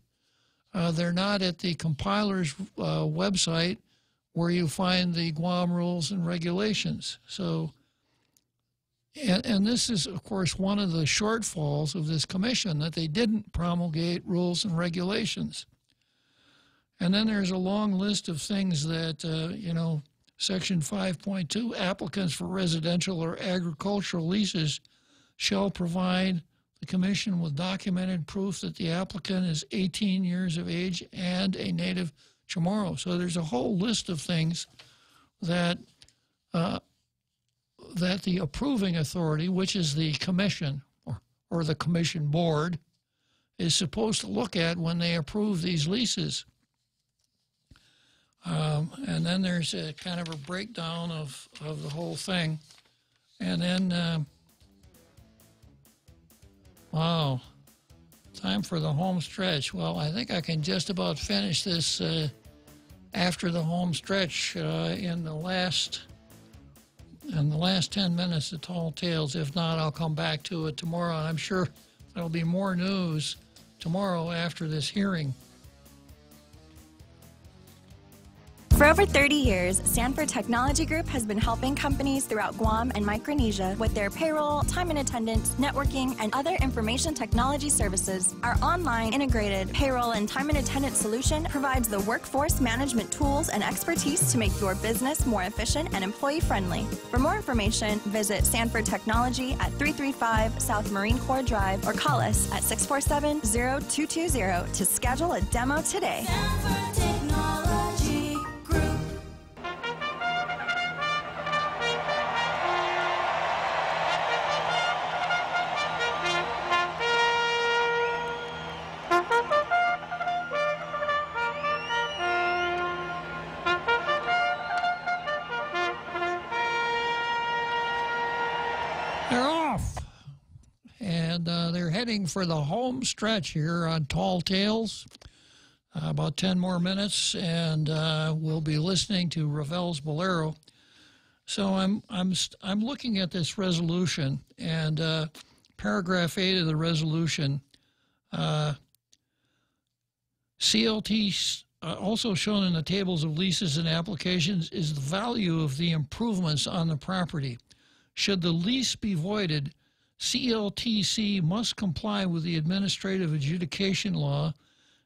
they're not at the compiler's website where you find the Guam rules and regulations. So, and this is, of course, one of the shortfalls of this commission, that they didn't promulgate rules and regulations. And then there's a long list of things that, Section 5.2, applicants for residential or agricultural leases shall provide the commission with documented proof that the applicant is 18 years of age and a native Chamorro. So there's a whole list of things that that the approving authority, which is the commission or the commission board, is supposed to look at when they approve these leases. And then there's a kind of a breakdown of the whole thing. And then, wow, time for the home stretch. Well, I think I can just about finish this after the home stretch in the last 10 minutes of Tall Tales. If not, I'll come back to it tomorrow. And I'm sure there'll be more news tomorrow after this hearing. For over 30 years, Sanford Technology Group has been helping companies throughout Guam and Micronesia with their payroll, time and attendance, networking, and other information technology services. Our online integrated payroll and time and attendance solution provides the workforce management tools and expertise to make your business more efficient and employee-friendly. For more information, visit Sanford Technology at 335 South Marine Corps Drive or call us at 647-0220 to schedule a demo today. Sanford Technology Group. They're off, and they're heading for the home stretch here on Tall Tales. About 10 more minutes, and we'll be listening to Ravel's Bolero. So I'm looking at this resolution, and paragraph 8 of the resolution, CLT, also shown in the tables of leases and applications, is the value of the improvements on the property. Should the lease be voided, CLTC must comply with the administrative adjudication law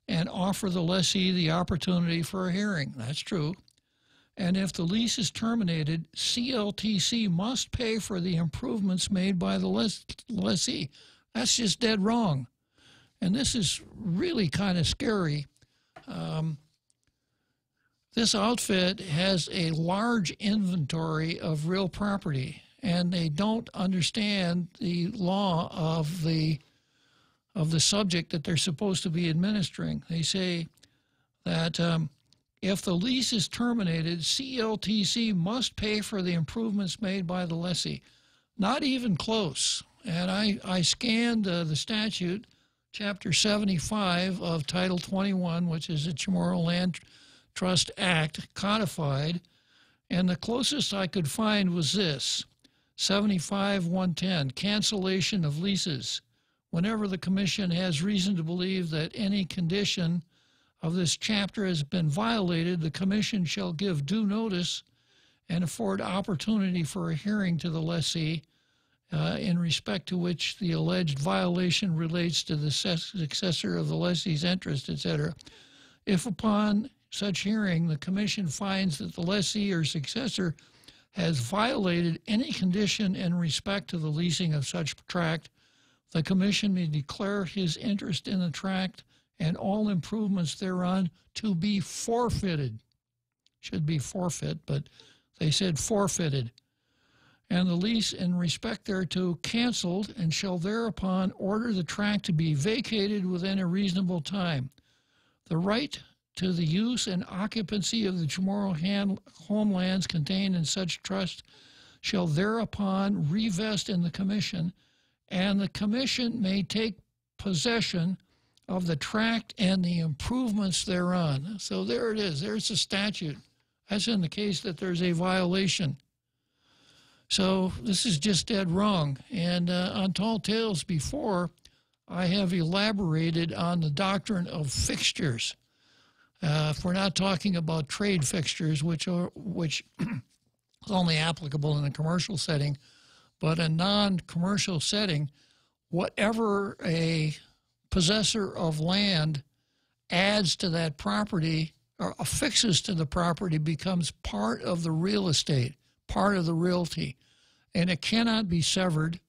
and offer the lessee the opportunity for a hearing. That's true. And if the lease is terminated, CLTC must pay for the improvements made by the lessee. That's just dead wrong. And this is really kind of scary. This outfit has a large inventory of real property, and they don't understand the law of the subject that they're supposed to be administering. They say that if the lease is terminated, CLTC must pay for the improvements made by the lessee. Not even close. And I scanned the statute, Chapter 75 of Title 21, which is the Chamorro Land Trust Act codified, and the closest I could find was this, 75-110, cancellation of leases. Whenever the Commission has reason to believe that any condition of this chapter has been violated, the Commission shall give due notice and afford opportunity for a hearing to the lessee in respect to which the alleged violation relates to the successor of the lessee's interest, etc. If upon such hearing the Commission finds that the lessee or successor has violated any condition in respect to the leasing of such tract, the Commission may declare his interest in the tract and all improvements thereon to be forfeited. Should be forfeit, but they said forfeited. And the lease in respect thereto canceled, and shall thereupon order the tract to be vacated within a reasonable time. The right to the use and occupancy of the Chamorro homelands contained in such trust shall thereupon revest in the Commission, and the Commission may take possession of the tract and the improvements thereon. So there it is. There's the statute. That's in the case that there's a violation. So this is just dead wrong. And on Tall Tales before, I have elaborated on the doctrine of fixtures. If we're not talking about trade fixtures, which is only applicable in a commercial setting, but a non-commercial setting, whatever a possessor of land adds to that property or affixes to the property becomes part of the real estate, part of the realty, and it cannot be severed.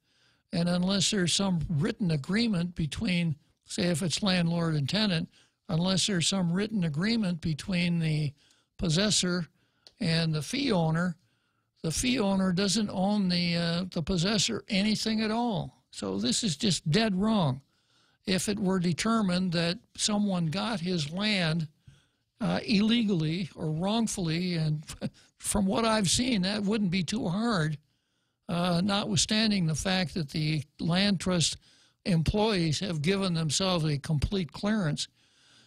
And unless there's some written agreement between, say if it's landlord and tenant, unless there's some written agreement between the possessor and the fee owner doesn't own the possessor anything at all. So this is just dead wrong. If it were determined that someone got his land illegally or wrongfully, and from what I've seen, that wouldn't be too hard, notwithstanding the fact that the land trust employees have given themselves a complete clearance.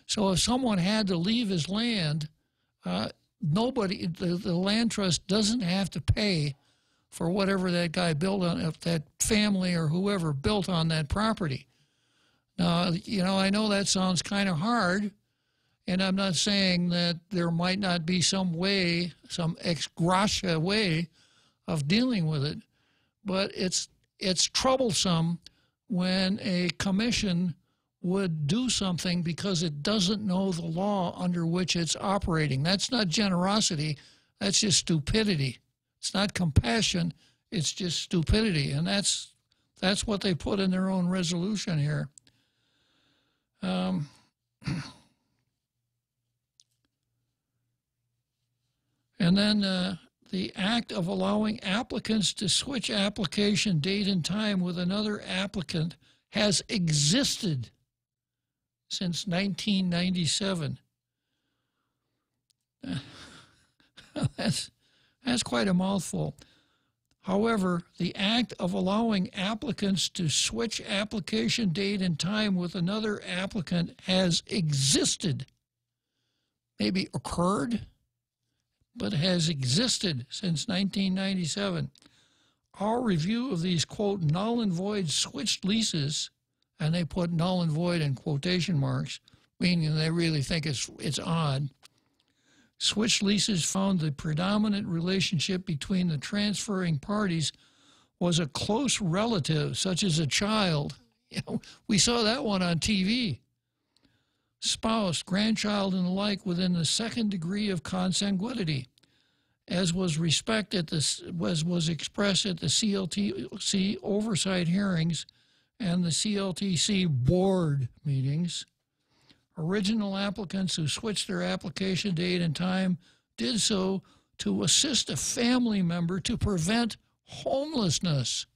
So if someone had to leave his land, the land trust doesn't have to pay for whatever that guy built on, if that family or whoever built on that property. Now, I know that sounds kind of hard, and I'm not saying that there might not be some way, some ex gratia way of dealing with it, but it's troublesome when a commission would do something because it doesn't know the law under which it's operating. That's not generosity, that's just stupidity. It's not compassion, it's just stupidity, and that's what they put in their own resolution here. And then the act of allowing applicants to switch application date and time with another applicant has existed since 1997. That's quite a mouthful. However, the act of allowing applicants to switch application date and time with another applicant has existed, maybe occurred, but has existed since 1997. Our review of these, quote, null and void switched leases, and they put null and void in quotation marks, meaning they really think it's odd. Switched leases found the predominant relationship between the transferring parties was a close relative, such as a child. We saw that one on TV. Spouse, grandchild, and the like within the second degree of consanguinity, as was expressed at the CLTC oversight hearings and the CLTC board meetings, Original applicants who switched their application date and time did so to assist a family member to prevent homelessness.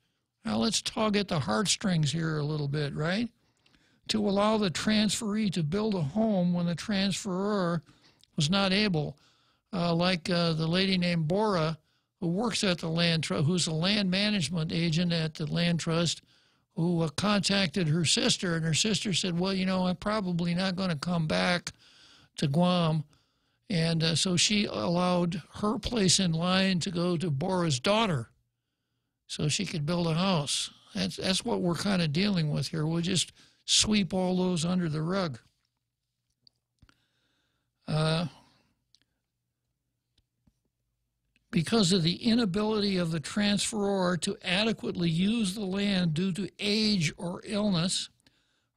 Now let's tug at the heartstrings here a little bit, right? To allow the transferee to build a home when the transferor was not able. Like the lady named Bora, who works at the land trust, who's a land management agent at the land trust, who contacted her sister, and her sister said, well, you know, I'm probably not going to come back to Guam. And so she allowed her place in line to go to Bora's daughter so she could build a house. That's what we're kind of dealing with here. We'll just sweep all those under the rug. Because of the inability of the transferor to adequately use the land due to age or illness,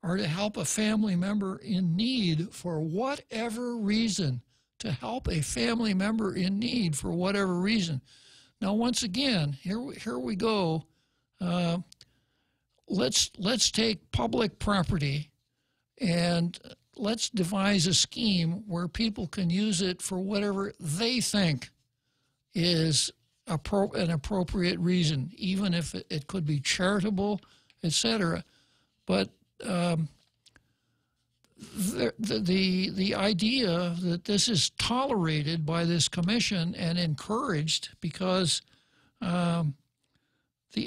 or to help a family member in need for whatever reason, to help a family member in need for whatever reason. Now, once again, here we go. Let's take public property and let's devise a scheme where people can use it for whatever they think is an appropriate reason, even if it could be charitable, etc. But the idea that this is tolerated by this commission and encouraged because the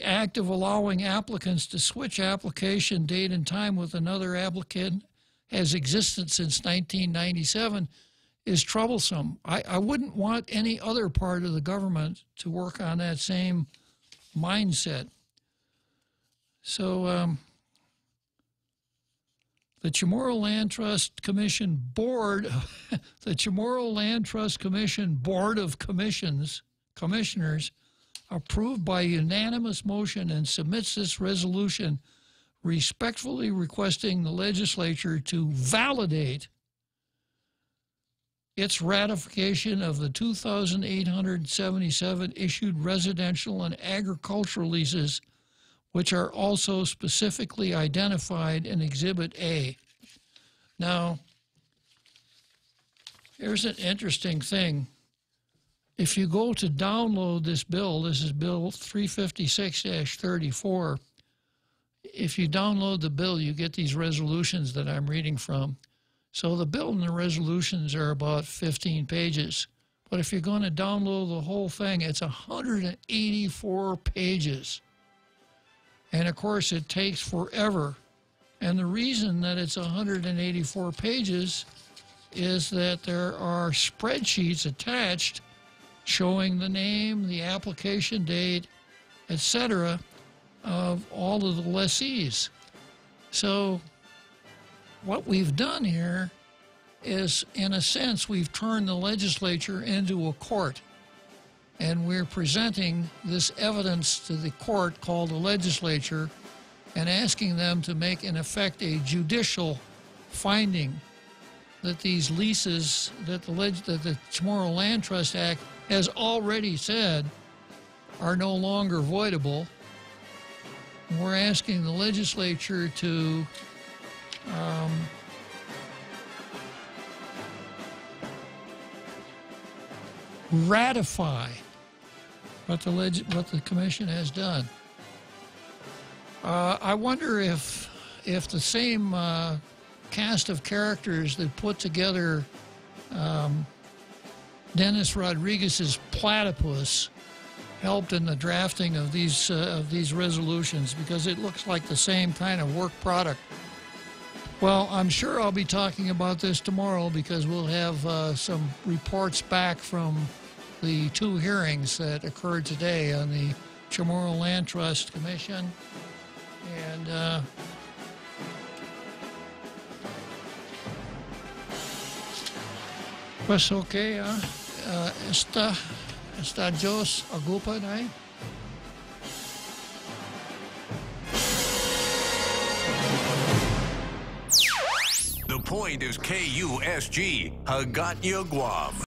act of allowing applicants to switch application date and time with another applicant has existed since 1997 is troublesome. I wouldn't want any other part of the government to work on that same mindset. So the Chamorro Land Trust Commission Board, the Chamorro Land Trust Commission Board of Commissioners approved by unanimous motion and submits this resolution respectfully requesting the legislature to validate its ratification of the 2,877 issued residential and agricultural leases, which are also specifically identified in Exhibit A. Now, here's an interesting thing. If you go to download this bill, this is Bill 356-34, if you download the bill, you get these resolutions that I'm reading from. So the bill and the resolutions are about 15 pages. But if you're going to download the whole thing, it's 184 pages. And of course, it takes forever. And the reason that it's 184 pages is that there are spreadsheets attached showing the name, the application date, etc., of all of the lessees. So what we've done here is, in a sense, we've turned the legislature into a court. And we're presenting this evidence to the court called the legislature and asking them to make, in effect, a judicial finding that these leases that the Chamorro Land Trust Act has already said are no longer voidable. We're asking the legislature to ratify what the commission has done. I wonder if the same cast of characters that put together Dennis Rodriguez's platypus helped in the drafting of these resolutions, because it looks like the same kind of work product. Well, I'm sure I'll be talking about this tomorrow because we'll have some reports back from the two hearings that occurred today on the Chamorro Land Trust Commission. And pues okay, está Diyos agupan ay? The point is KUSG, Hagåtña, Guam.